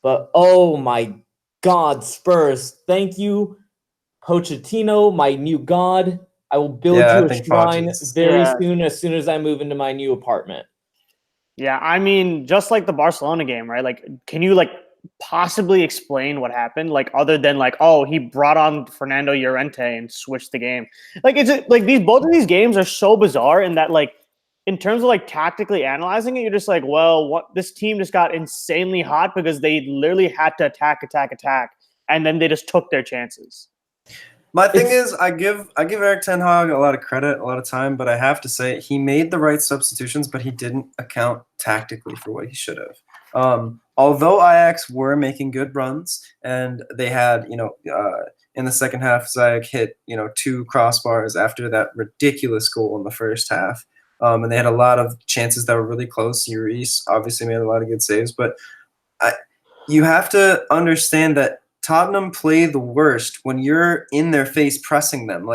Speaker 3: But oh my God, Spurs, thank you. Pochettino, my new god. I will build you a shrine very soon as I move into my new apartment.
Speaker 2: Yeah, I mean, just like the Barcelona game, right? Like, can you possibly explain what happened? Other than oh, he brought on Fernando Llorente and switched the game. Both of these games are so bizarre in that in terms of tactically analyzing it, you're just this team just got insanely hot because they literally had to attack, and then they just took their chances.
Speaker 1: My thing is, I give Erik ten Hag a lot of credit, a lot of time, but I have to say he made the right substitutions, but he didn't account tactically for what he should have. Although Ajax were making good runs, and they had, in the second half, Ziyech hit, 2 crossbars after that ridiculous goal in the first half. And they had a lot of chances that were really close. Lloris obviously made a lot of good saves, but you have to understand that Tottenham play the worst when you're in their face pressing them.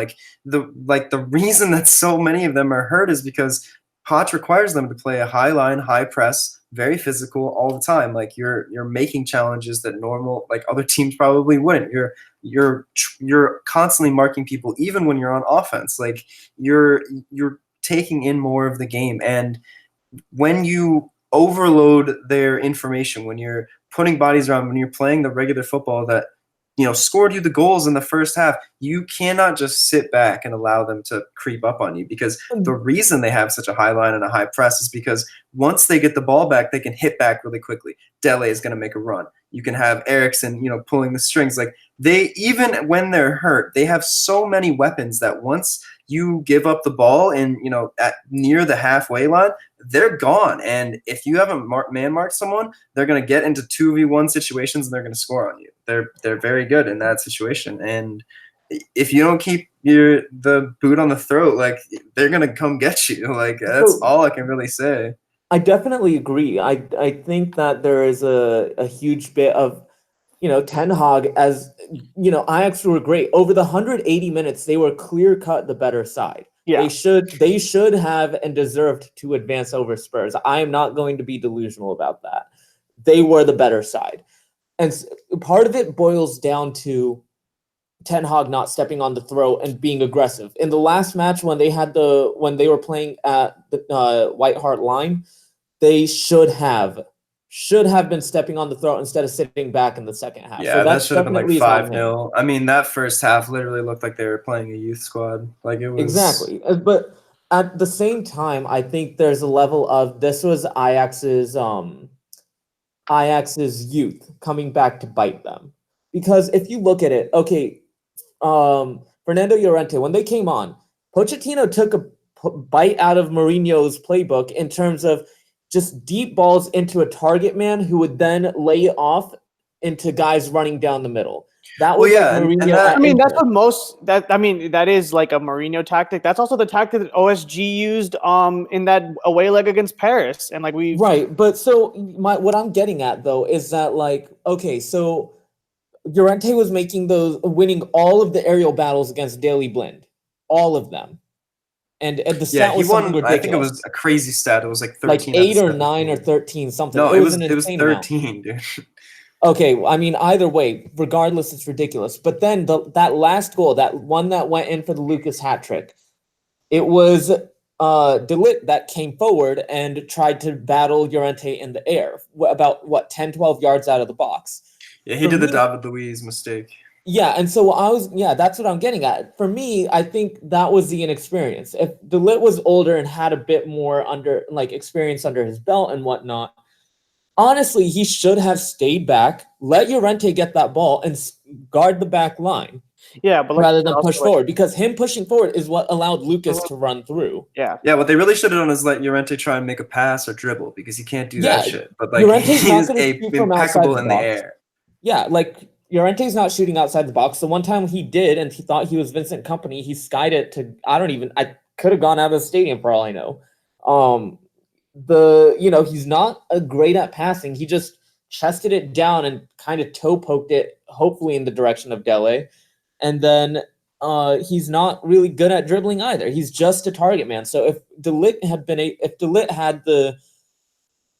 Speaker 1: The reason that so many of them are hurt is because Poch requires them to play a high line, high press, very physical all the time. You're making challenges that normal other teams probably wouldn't. You're constantly marking people even when you're on offense. You're taking in more of the game, and when you overload their information, when you're putting bodies around, when you're playing the regular football that scored you the goals in the first half, you cannot just sit back and allow them to creep up on you, because the reason they have such a high line and a high press is because once they get the ball back, they can hit back really quickly. Dele is going to make a run. You can have Eriksen, pulling the strings. They, even when they're hurt, they have so many weapons that once you give up the ball and at near the halfway line, they're gone. And if you haven't man marked someone, they're going to get into 2v1 situations and they're going to score on you. They're very good in that situation. And if you don't keep the boot on the throat, they're going to come get you. That's all I can really say.
Speaker 3: I definitely agree. I think that there is a huge bit of Ten Hag, as Ajax were great over the 180 minutes. They were clear cut the better side. Yeah. They should have and deserved to advance over Spurs. I am not going to be delusional about that. They were the better side, and part of it boils down to Ten Hag not stepping on the throat and being aggressive. In the last match when they were playing at the White Hart Line, they should have been stepping on the throat instead of sitting back in the second half.
Speaker 1: Yeah, so that should have been 5-0. I mean, that first half literally looked like they were playing a youth squad. It was
Speaker 3: exactly. But at the same time, I think there's a level of this was Ajax's youth coming back to bite them. Because if you look at it, okay, Fernando Llorente, when they came on, Pochettino took a bite out of Mourinho's playbook in terms of just deep balls into a target man who would then lay it off into guys running down the middle. That was Mourinho.
Speaker 2: That's what that is like a Mourinho tactic. That's also the tactic that OSG used in that away leg against Paris. And
Speaker 3: right. But so what I'm getting at though is that okay, so Llorente was winning all of the aerial battles against Daley Blind, all of them. And the stat
Speaker 1: he
Speaker 3: was
Speaker 1: won.
Speaker 3: something ridiculous.
Speaker 1: I think it was a crazy stat. It was like 13,
Speaker 3: like 8 or 9 or 13 something.
Speaker 1: No,
Speaker 3: it was
Speaker 1: 13, dude.
Speaker 3: Okay, I mean, either way, regardless, it's ridiculous. But then that last goal, that one that went in for the Lucas hat trick, it was De Ligt that came forward and tried to battle Llorente in the air, about 10, 12 yards out of the box.
Speaker 1: Yeah, he did the David Luiz mistake.
Speaker 3: Yeah, and so that's what I'm getting at. For me, I think that was the inexperience. If De Ligt was older and had a bit more experience under his belt and whatnot, honestly, he should have stayed back, let Llorente get that ball, and guard the back line.
Speaker 2: Yeah, but
Speaker 3: rather than push forward, because him pushing forward is what allowed Lucas to run through.
Speaker 2: Yeah,
Speaker 1: what they really should have done is let Llorente try and make a pass or dribble, because he can't do that shit. But like,
Speaker 3: Llorente's
Speaker 1: he is impeccable in the air.
Speaker 3: Yeah, like Llorente's not shooting outside the box. The one time he did, and he thought he was Vincent Kompany, he skied it to I could have gone out of the stadium for all I know. He's not great at passing. He just chested it down and kind of toe poked it, hopefully in the direction of Dele. And then he's not really good at dribbling either. He's just a target man. So if De Ligt had the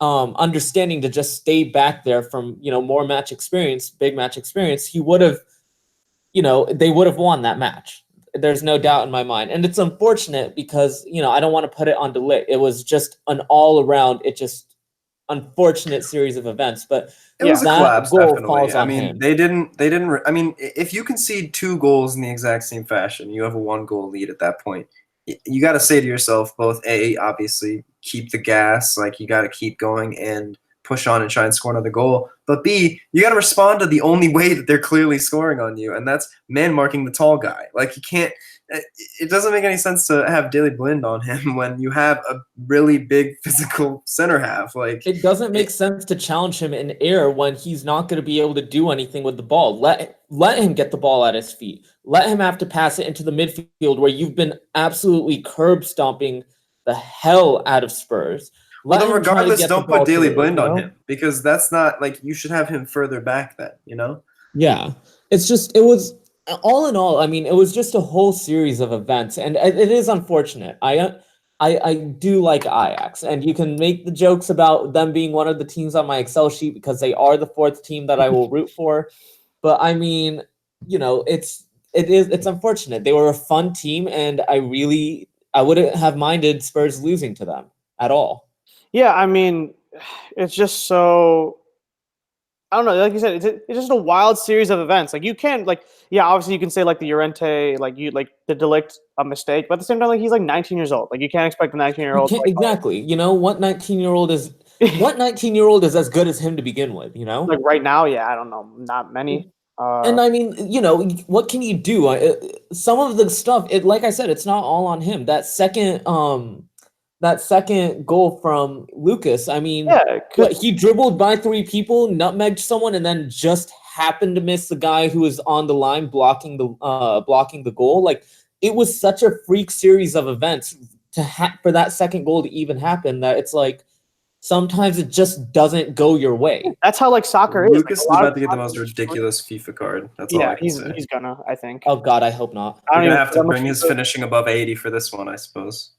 Speaker 3: understanding to just stay back there from more big match experience, he would have, they would have won that match. There's no doubt in my mind. And it's unfortunate because, I don't want to put it on De Ligt. It was just an all around, unfortunate series of events. But
Speaker 1: it was a collapse, definitely. I mean,
Speaker 3: him.
Speaker 1: they didn't. I mean, if you concede 2 goals in the exact same fashion, you have a 1-goal lead at that point. You got to say to yourself, both obviously keep the gas, like you got to keep going and push on and try and score another goal. But B, you got to respond to the only way that they're clearly scoring on you, and that's man marking the tall guy. Like, you can't. It doesn't make any sense to have Daley Blind on him when you have a really big physical center half. Like,
Speaker 3: it doesn't make sense to challenge him in air when he's not going to be able to do anything with the ball. Let him get the ball at his feet. Let him have to pass it into the midfield where you've been absolutely curb stomping the hell out of Spurs.
Speaker 1: Well, then regardless, don't put Daley Blind on him, because that's not like, you should have him further back then,
Speaker 3: Yeah, it was. All in all, I mean, it was just a whole series of events, and it is unfortunate. I do like Ajax, and you can make the jokes about them being one of the teams on my Excel sheet because they are the 4th team that I will root for. But I mean, it's unfortunate. They were a fun team, and I wouldn't have minded Spurs losing to them at all.
Speaker 2: Yeah, I mean, it's just so. I don't know, like you said, it's just a wild series of events. Like, you can't, obviously you can say like the Llorente, the De Ligt a mistake, but at the same time, like, he's like 19 years old. Like, you can't expect a 19-year-old.
Speaker 3: Exactly. What 19-year-old is? What 19-year-old is as good as him to begin with?
Speaker 2: Like right now, I don't know, not many.
Speaker 3: And I mean, what can you do? Some of the stuff, like I said, it's not all on him. That second goal from Lucas, I mean, he dribbled by 3 people, nutmegged someone, and then just happened to miss the guy who was on the line blocking the goal. Like, it was such a freak series of events for that second goal to even happen that it's like sometimes it just doesn't go your way.
Speaker 2: That's how soccer is.
Speaker 1: Lucas is about to get the most ridiculous FIFA card. That's all I can say.
Speaker 2: He's gonna, I think.
Speaker 3: Oh God, I hope not.
Speaker 1: You're gonna have to bring his finishing above 80 for this one, I suppose.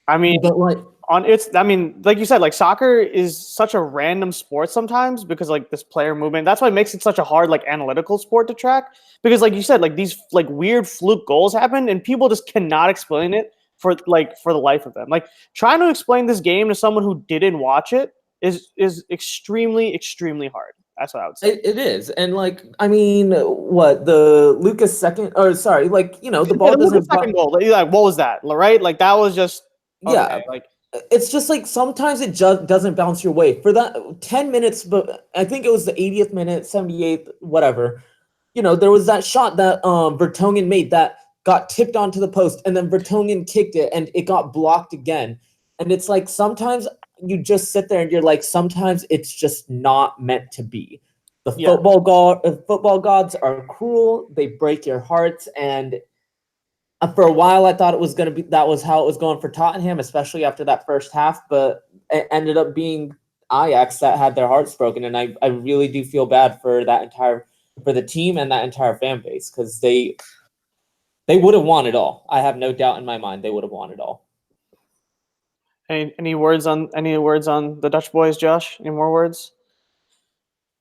Speaker 2: I mean,
Speaker 3: but
Speaker 2: like you said, soccer is such a random sport sometimes because this player movement. That's why it makes it such a hard analytical sport to track, because like you said, these weird fluke goals happen and people just cannot explain it for the life of them. Trying to explain this game to someone who didn't watch it is extremely, extremely hard. That's what I would say.
Speaker 3: It is. And I mean, what the Lucas second, or sorry, the ball doesn't.
Speaker 2: Second goal. What was that? Right? That was just.
Speaker 3: Okay, yeah, it's just sometimes it just doesn't bounce your way. For that 10 minutes, but I think it was the 80th minute, 78th, whatever. There was that shot that Vertonghen made that got tipped onto the post, and then Vertonghen kicked it, and it got blocked again. And it's sometimes you just sit there and you're sometimes it's just not meant to be. The football gods are cruel. They break your hearts, and for a while, I thought it was going to be that was how it was going for Tottenham, especially after that first half. But it ended up being Ajax that had their hearts broken, and I really do feel bad for that entire for the team and that entire fan base, because they would have won it all. I have no doubt in my mind they would have won it all.
Speaker 2: Any words on the Dutch boys, Josh? Any more words?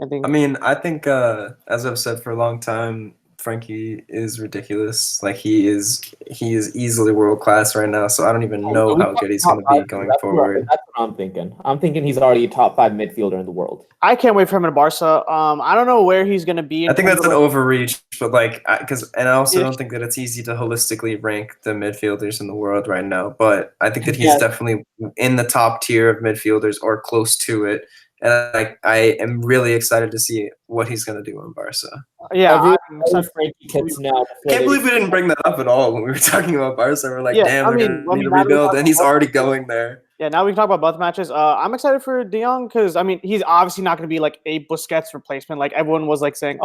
Speaker 1: I think as I've said for a long time, Frankie is ridiculous. Like he is easily world class right now. So I don't even know how good he's going to be going forward.
Speaker 3: That's what I'm thinking. I'm thinking he's already a top 5 midfielder in the world.
Speaker 2: I can't wait for him in Barca. I don't know where he's going to be.
Speaker 1: I think that's an overreach, but I also don't think that it's easy to holistically rank the midfielders in the world right now. But I think that he's definitely in the top tier of midfielders or close to it. And I am really excited to see what he's going to do in Barca.
Speaker 2: Yeah,
Speaker 3: Frankie kits now.
Speaker 1: I can't believe we didn't bring that up at all when we were talking about Barca. We're like, damn, they're going to need to rebuild, and he's already going there.
Speaker 2: Yeah, now we can talk about both matches. I'm excited for De Jong because he's obviously not going to be like a Busquets replacement. Like everyone was like saying,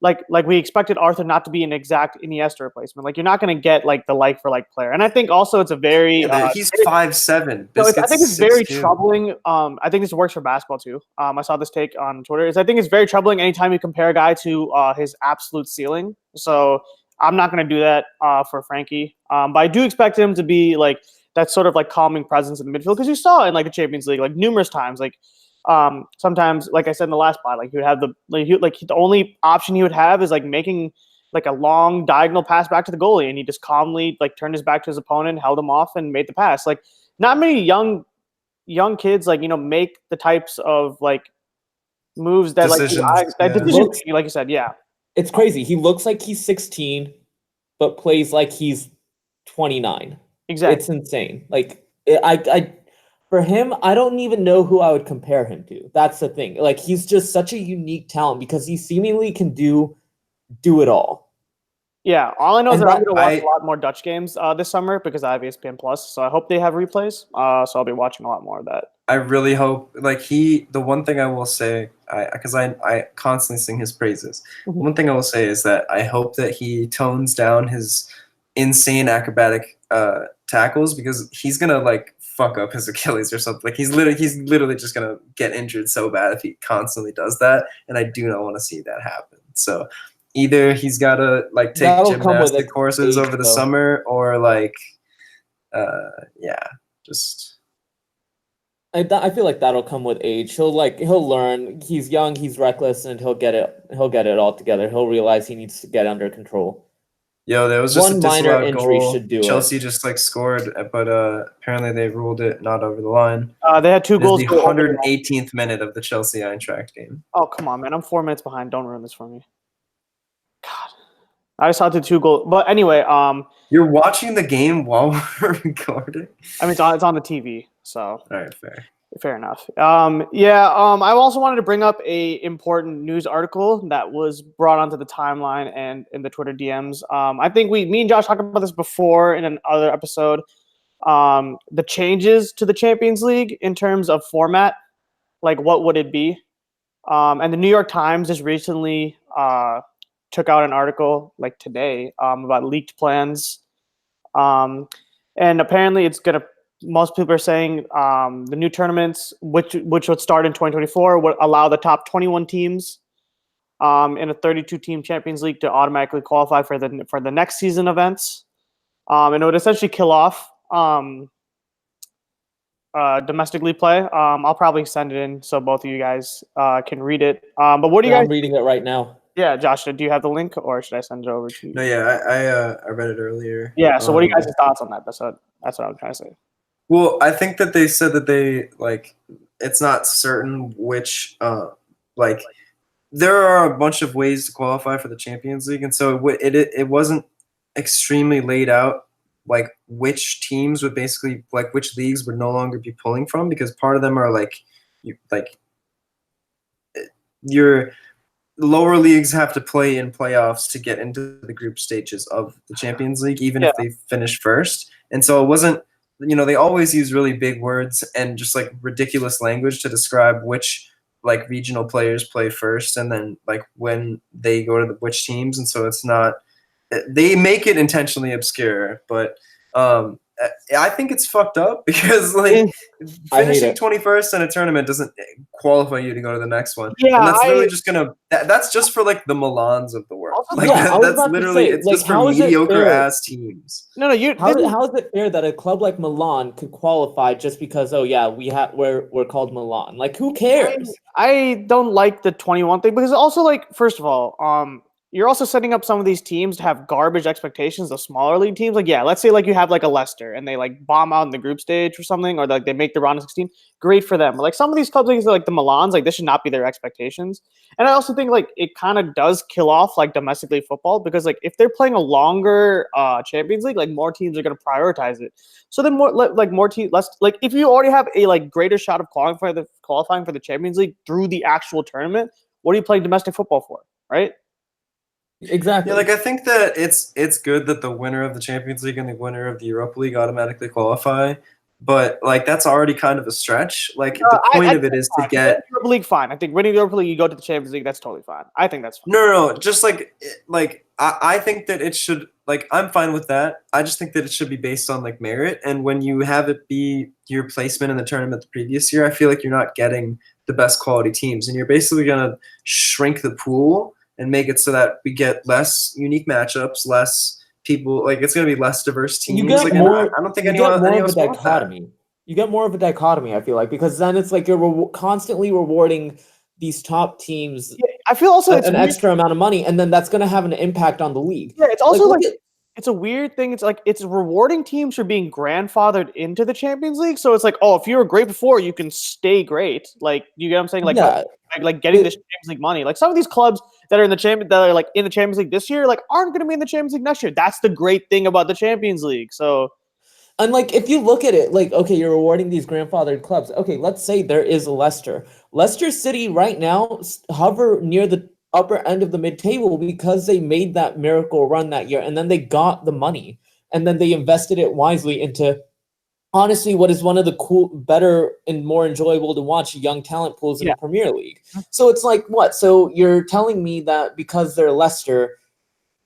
Speaker 2: like we expected Arthur not to be an exact Iniesta replacement. Like you're not going to get like the like for like player. And I think also it's a very
Speaker 1: he's 5'7".
Speaker 2: So I think it's very troubling. I think this works for basketball too. I saw this take on Twitter. I think it's very troubling anytime you compare a guy to his absolute ceiling. So I'm not going to do that for Frankie. But I do expect him to be like that sort of like calming presence in the midfield because you saw in like the Champions League like numerous times like. Sometimes, like I said in the last pod, like he would have the only option he would have is like making like a long diagonal pass back to the goalie, and he just calmly like turned his back to his opponent, held him off, and made the pass. Like not many young kids like make the types of like moves that decisions, like you said, yeah.
Speaker 3: It's crazy. He looks like he's 16, but plays like he's 29.
Speaker 2: Exactly,
Speaker 3: it's insane. Like For him, I don't even know who I would compare him to. That's the thing. Like he's just such a unique talent because he seemingly can do it all.
Speaker 2: Yeah, all I know is that I'm going to watch a lot more Dutch games this summer because I have ESPN Plus. So I hope they have replays. So I'll be watching a lot more of that.
Speaker 1: I really hope. The one thing I will say, because I constantly sing his praises. Mm-hmm. One thing I will say is that I hope that he tones down his insane acrobatic tackles because he's gonna like fuck up his Achilles or something. Like he's literally just gonna get injured so bad if he constantly does that, and I do not want to see that happen. So either he's gotta like take gymnastic courses over the summer, or like, just.
Speaker 3: I feel like that'll come with age. He'll learn. He's young. He's reckless, and he'll get it all together. He'll realize he needs to get under control.
Speaker 1: Yo, there was just
Speaker 3: one minor injury
Speaker 1: goal.
Speaker 3: Should do
Speaker 1: Chelsea
Speaker 3: it.
Speaker 1: just like scored, but apparently they ruled it not over the line.
Speaker 2: They had 2 goals.
Speaker 1: The 118th minute of the Chelsea Eintracht game.
Speaker 2: Oh come on, man! I'm 4 minutes behind. Don't ruin this for me. God, I saw the 2 goals. But anyway,
Speaker 1: you're watching the game while we're recording.
Speaker 2: I mean, it's on the TV, so.
Speaker 1: All right,
Speaker 2: Fair enough. I also wanted to bring up a important news article that was brought onto the timeline and in the Twitter DMs. I think me and Josh talked about this before in another episode. The changes to the Champions League in terms of format, like what would it be? And the New York Times just recently took out an article like today about leaked plans. And apparently it's going to. Most people are saying the new tournaments, which would start in 2024, would allow the top 21 teams in a 32-team Champions League to automatically qualify for the next season events, and it would essentially kill off domestic league play. I'll probably send it in so both of you guys can read it. But what do you guys?
Speaker 3: I'm reading it right now.
Speaker 2: Yeah, Josh, do you have the link, or should I send it over to you?
Speaker 1: No, yeah, I read it earlier.
Speaker 2: Yeah. So, what are you guys' thoughts on that? That's what I'm trying to say.
Speaker 1: Well, I think that they said that it's not certain which, there are a bunch of ways to qualify for the Champions League, and so it wasn't extremely laid out, like which teams would basically, like which leagues would no longer be pulling from, because part of them are your lower leagues have to play in playoffs to get into the group stages of the Champions League, even if they finish first, and so it wasn't. They always use really big words and just like ridiculous language to describe which like regional players play first and then like when they go to which teams. And so it's not, they make it intentionally obscure, but I think it's fucked up because like finishing 21st in a tournament doesn't qualify you to go to the next one.
Speaker 2: Yeah,
Speaker 1: and that's literally just gonna that's just for like the Milans of the world. Like that's literally it's
Speaker 3: like,
Speaker 1: just for mediocre ass teams.
Speaker 2: No,
Speaker 3: how is it fair that a club like Milan could qualify just because we're called Milan? Like, who cares?
Speaker 2: I don't like the 21 thing because also, like, first of all, you're also setting up some of these teams to have garbage expectations, the smaller league teams. Like, yeah, let's say like you have like a Leicester and they like bomb out in the group stage or something, or like they make the round of 16. Great for them. But like some of these clubs, like the Milans, like this should not be their expectations. And I also think like it kind of does kill off like domestic league football because like if they're playing a longer Champions League, like more teams are going to prioritize it. So then more teams, less like if you already have a like greater shot of qualifying for the Champions League through the actual tournament, what are you playing domestic football for, right?
Speaker 3: Exactly.
Speaker 1: Yeah, like I think that it's good that the winner of the Champions League and the winner of the Europa League automatically qualify, but like that's already kind of a stretch. Like the point of it is to get
Speaker 2: Europa League. Fine, I think winning the Europa League, you go to the Champions League. That's totally fine. I think that's fine.
Speaker 1: No. Just like I think that it should like I'm fine with that. I just think that it should be based on like merit, and when you have it be your placement in the tournament the previous year, I feel like you're not getting the best quality teams, and you're basically gonna shrink the pool and make it so that we get less unique matchups, less people. Like it's going to be less diverse teams.
Speaker 3: You get
Speaker 1: like,
Speaker 3: more.
Speaker 1: I don't think
Speaker 3: you get more
Speaker 1: of
Speaker 3: of a dichotomy. You get more of a dichotomy. I feel like because then it's like you're constantly rewarding these top teams.
Speaker 2: Yeah, I feel also it's
Speaker 3: an extra amount of money, and then that's going to have an impact on the league.
Speaker 2: Yeah, it's also like it's a weird thing. It's like it's rewarding teams for being grandfathered into the Champions League. So it's like, oh, if you were great before, you can stay great. Like, you get what I'm saying? Like, like getting this Champions League money. Like some of these clubs that are in the Champions League this year, like aren't going to be in the Champions League next year. That's the great thing about the Champions League. So,
Speaker 3: and like if you look at it, like okay, you're rewarding these grandfathered clubs. Okay, let's say there is a Leicester City right now hover near the upper end of the mid-table because they made that miracle run that year, and then they got the money, and then they invested it wisely into honestly what is one of the better and more enjoyable to watch young talent pools in the Premier League. So it's like what? So you're telling me that because they're Leicester,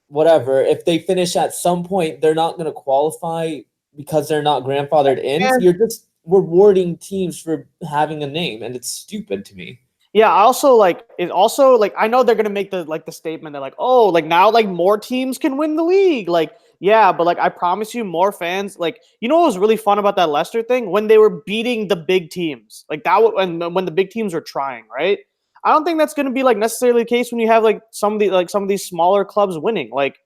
Speaker 3: whatever, if they finish at some point, they're not going to qualify because they're not grandfathered in? You're just rewarding teams for having a name, and it's stupid to me.
Speaker 2: Yeah, I also I know they're gonna make the statement that like, oh, like now like more teams can win the league. Like, yeah, but like I promise you more fans, like, you know what was really fun about that Leicester thing? When they were beating the big teams. Like that when the big teams were trying, right? I don't think that's gonna be like necessarily the case when you have like some of these smaller clubs winning. Like,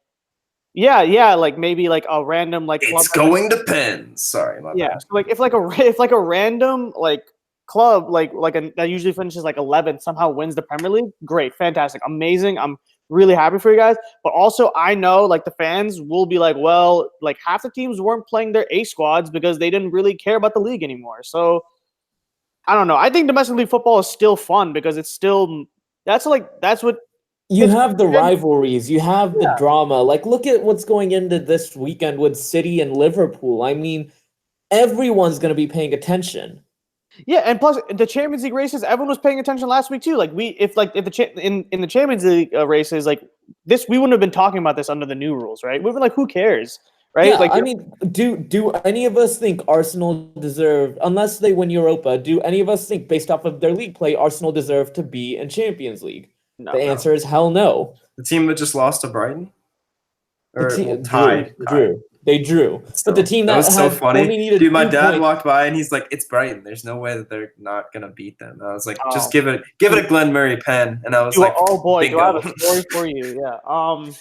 Speaker 2: yeah, like maybe like a random like
Speaker 1: club. It's going to depend. Sorry, my bad.
Speaker 2: So like if like a random like club that usually finishes like 11th somehow wins the Premier League, great, fantastic, amazing. I'm really happy for you guys. But also I know like the fans will be like, well, like half the teams weren't playing their A squads because they didn't really care about the league anymore. So I don't know. I think domestic league football is still fun because it's still that's what
Speaker 3: you have the rivalries, you have the drama. Like look at what's going into this weekend with City and Liverpool. I mean, everyone's going to be paying attention.
Speaker 2: Yeah, and plus the Champions League races, everyone was paying attention last week too. Like in the Champions League races, like this, we wouldn't have been talking about this under the new rules, right? We've been like, who cares, right?
Speaker 3: Yeah,
Speaker 2: like,
Speaker 3: I mean, do any of us think Arsenal deserve, unless they win Europa, do any of us think based off of their league play, Arsenal deserve to be in Champions League? No, the answer is hell no.
Speaker 1: The team that just lost to Brighton, or
Speaker 3: tied. Drew. They drew. But the team that
Speaker 1: was so funny. Dude, my dad
Speaker 3: points.
Speaker 1: walked by and he's like, "It's Brighton. There's no way that they're not gonna beat them." And I was like, "Just give it a Glenn Murray pen." And I was like,
Speaker 2: "Oh boy, do I have a story for you?" Yeah.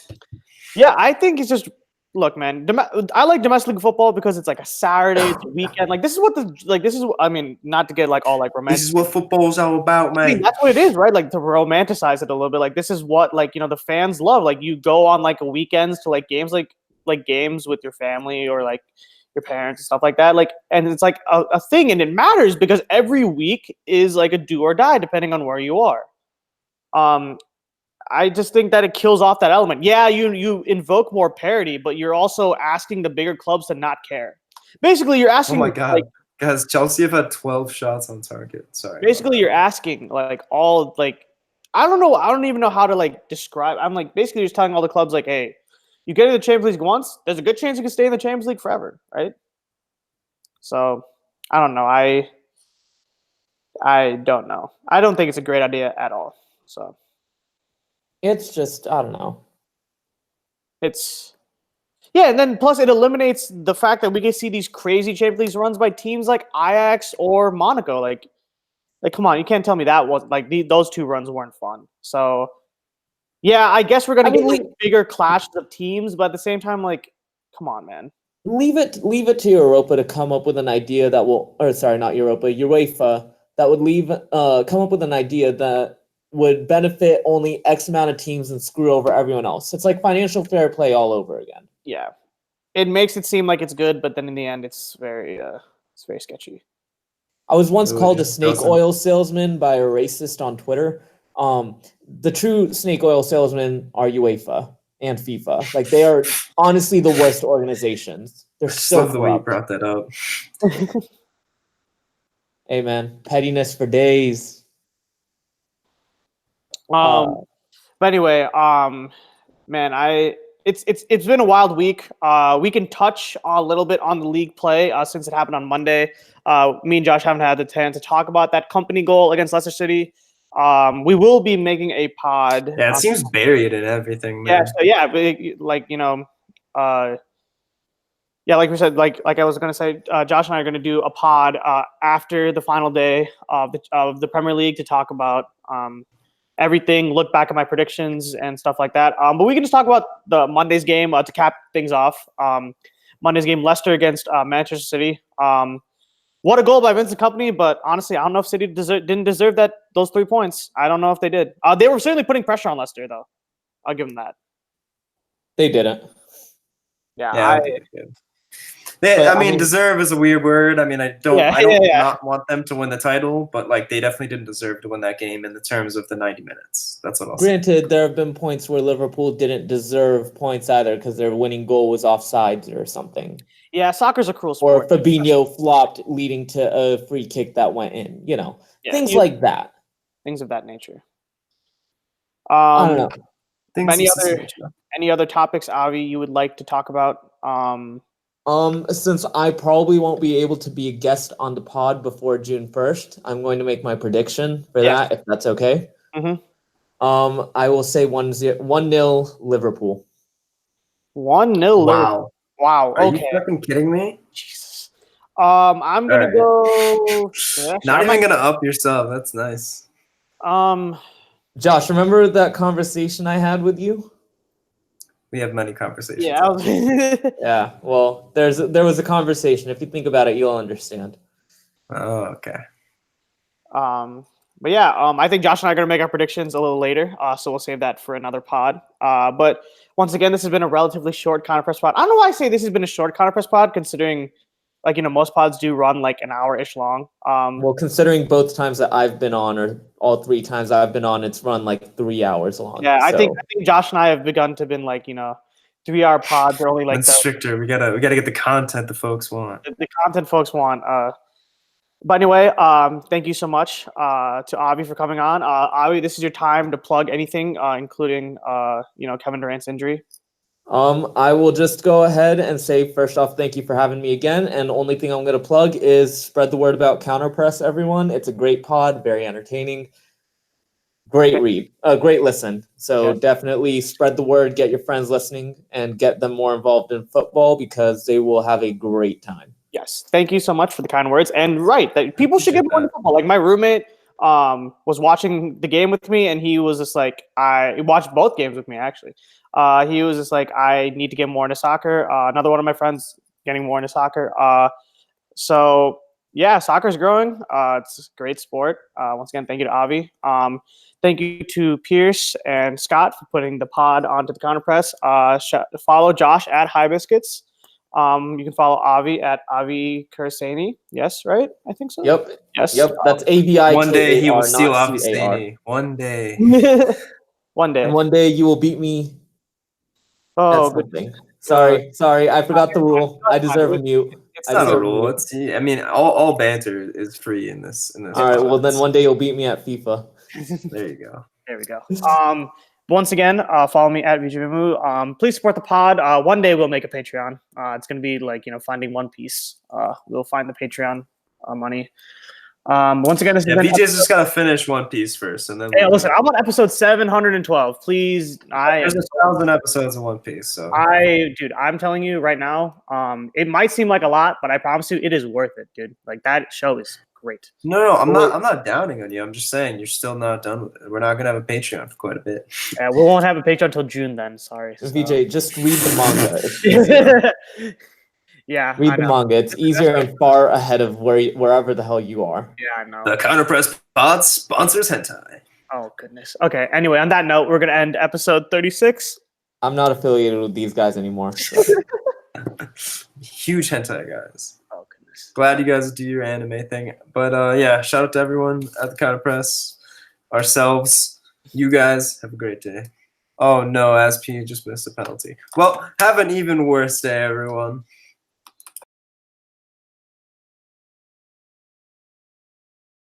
Speaker 2: Yeah, I think it's just look, man. I like domestic league football because it's like a Saturday, it's a weekend. Like this is I mean, not to get like all like romantic.
Speaker 1: This is what football's all about, man.
Speaker 2: I mean, that's what it is, right? Like to romanticize it a little bit. Like this is what like the fans love. Like you go on like weekends to like games like games with your family or like your parents and stuff like that, like, and it's like a thing, and it matters because every week is like a do or die depending on where you are. I just think that it kills off that element. Yeah, you invoke more parity, but you're also asking the bigger clubs to not care. Basically, you're asking.
Speaker 1: Oh my god, like, guys! Chelsea have had 12 shots on target. Sorry.
Speaker 2: Basically, you're asking like all like I don't know. I don't even know how to like describe. I'm like basically just telling all the clubs like, hey. You get in the Champions League once, there's a good chance you can stay in the Champions League forever, right? So I don't know. I don't know. I don't think it's a great idea at all. So
Speaker 3: It's just, I don't know.
Speaker 2: it's and then plus it eliminates the fact that we can see these crazy Champions League runs by teams like Ajax or Monaco. Like come on, you can't tell me that was like those two runs weren't fun. So yeah, I guess we're gonna get like bigger clashes of teams, but at the same time, like, come on, man.
Speaker 3: Leave it to Europa to come up with an idea that will, or sorry, not Europa, UEFA, that would come up with an idea that would benefit only X amount of teams and screw over everyone else. It's like financial fair play all over again.
Speaker 2: Yeah, it makes it seem like it's good, but then in the end, it's very sketchy.
Speaker 3: I was once called a snake oil salesman by a racist on Twitter. The true snake oil salesmen are UEFA and FIFA. Like, they are honestly the worst organizations. They're so
Speaker 1: love the way you brought that up.
Speaker 3: Hey man, pettiness for days.
Speaker 2: But anyway, man, it's been a wild week. We can touch a little bit on the league play since it happened on Monday. Me and Josh haven't had the chance to talk about that company goal against Leicester City. We will be making a pod.
Speaker 1: Yeah, it seems buried in everything, man.
Speaker 2: Like like we said, like I was gonna say, Josh and I are gonna do a pod after the final day of the Premier League to talk about everything, look back at my predictions and stuff like that. But we can just talk about the Monday's game to cap things off. Monday's game, Leicester against Manchester City. What a goal by Vincent Kompany, but honestly, I don't know if City didn't deserve those 3 points. I don't know if they did. They were certainly putting pressure on Leicester, though. I'll give them that.
Speaker 3: They didn't.
Speaker 2: Yeah,
Speaker 1: I mean, deserve is a weird word. I mean, I don't not want them to win the title, but like they definitely didn't deserve to win that game in the terms of the 90 minutes. That's what I'll say.
Speaker 3: Granted, there have been points where Liverpool didn't deserve points either because their winning goal was offside or something.
Speaker 2: Yeah, soccer's a cruel sport.
Speaker 3: Or Fabinho flopped, leading to a free kick that went in. Things like that.
Speaker 2: Things of that nature.
Speaker 3: I don't know.
Speaker 2: Any other topics, Avi, you would like to talk about?
Speaker 3: Since I probably won't be able to be a guest on the pod before June 1st, I'm going to make my prediction for that, if that's okay.
Speaker 2: Mm-hmm.
Speaker 3: I will say 1-0 Liverpool.
Speaker 2: 1-0 Wow.
Speaker 1: Are you fucking kidding me?
Speaker 2: Jesus. I'm gonna go.
Speaker 1: Not even gonna up yourself. That's nice.
Speaker 3: Josh, remember that conversation I had with you?
Speaker 1: We have many conversations.
Speaker 2: Yeah.
Speaker 3: Yeah. Well, there was a conversation. If you think about it, you'll understand.
Speaker 1: Oh, okay.
Speaker 2: But yeah, I think Josh and I are gonna make our predictions a little later. So we'll save that for another pod. But once again, this has been a relatively short Counter Press pod. I don't know why I say this has been a short Counter Press pod, considering most pods do run like an hour-ish long.
Speaker 3: Well, considering both times that I've been on, or all 3 times I've been on, it's run like 3 hours long.
Speaker 2: Yeah, I think Josh and I have begun to been 3-hour pods are only like
Speaker 1: stricter. We gotta get the content the folks want.
Speaker 2: The content folks want. But anyway, thank you so much to Avi for coming on. Avi, this is your time to plug anything, including Kevin Durant's injury.
Speaker 3: I will just go ahead and say, first off, thank you for having me again. And the only thing I'm going to plug is spread the word about Counter Press, everyone. It's a great pod, very entertaining, great read, great listen. So definitely spread the word, get your friends listening, and get them more involved in football because they will have a great time.
Speaker 2: Yes, thank you so much for the kind words. And that people should get more into football. Like my roommate was watching the game with me, and he was just like, he watched both games with me actually. He was just like, I need to get more into soccer. Another one of my friends getting more into soccer. So yeah, soccer's growing. It's a great sport. Once again, thank you to Avi. Thank you to Pierce and Scott for putting the pod onto the Counter Press. Follow Josh at High Biscuits. You can follow Avi at Avi Kursani. Yes, right? I think so.
Speaker 3: Yep.
Speaker 2: Yes.
Speaker 3: Yep. That's AVI.
Speaker 1: One day he will steal Avi Kursani. One day.
Speaker 2: One day.
Speaker 3: And one day you will beat me.
Speaker 2: Oh,
Speaker 3: good. Sorry. I forgot the rule. I deserve a mute.
Speaker 1: It's not a rule. All banter is free in this.
Speaker 3: All right. Well, then one day you'll beat me at FIFA.
Speaker 1: There you go.
Speaker 2: There we go. once again, follow me at VJMU. Please support the pod. One day we'll make a Patreon. It's gonna be like finding One Piece. We'll find the Patreon money. Once again, this has been
Speaker 1: BJ's just gotta finish One Piece first, and then.
Speaker 2: Hey, listen, I'm on episode 712. Please,
Speaker 1: there's 1,000 episodes of One Piece, so.
Speaker 2: dude, I'm telling you right now, it might seem like a lot, but I promise you, it is worth it, dude. Like that show is great.
Speaker 1: No, I'm not downing on you. I'm just saying you're still not done with it. We're not gonna have a Patreon for quite a bit.
Speaker 2: Yeah, we won't have a Patreon until June then. Sorry.
Speaker 3: VJ, just read the manga. It's easier.
Speaker 2: Yeah,
Speaker 3: read the manga. It's easier and far ahead of wherever the hell you are.
Speaker 2: Yeah, I know.
Speaker 1: The Counterpress Pod sponsors hentai.
Speaker 2: Oh goodness. Okay. Anyway, on that note, we're gonna end episode 36.
Speaker 3: I'm not affiliated with these guys anymore. So.
Speaker 1: Huge hentai guys.
Speaker 2: Oh goodness.
Speaker 1: Glad you guys do your anime thing. But yeah, shout out to everyone at the Counterpress, ourselves, you guys. Have a great day. Oh no, Asp just missed a penalty. Well, have an even worse day, everyone.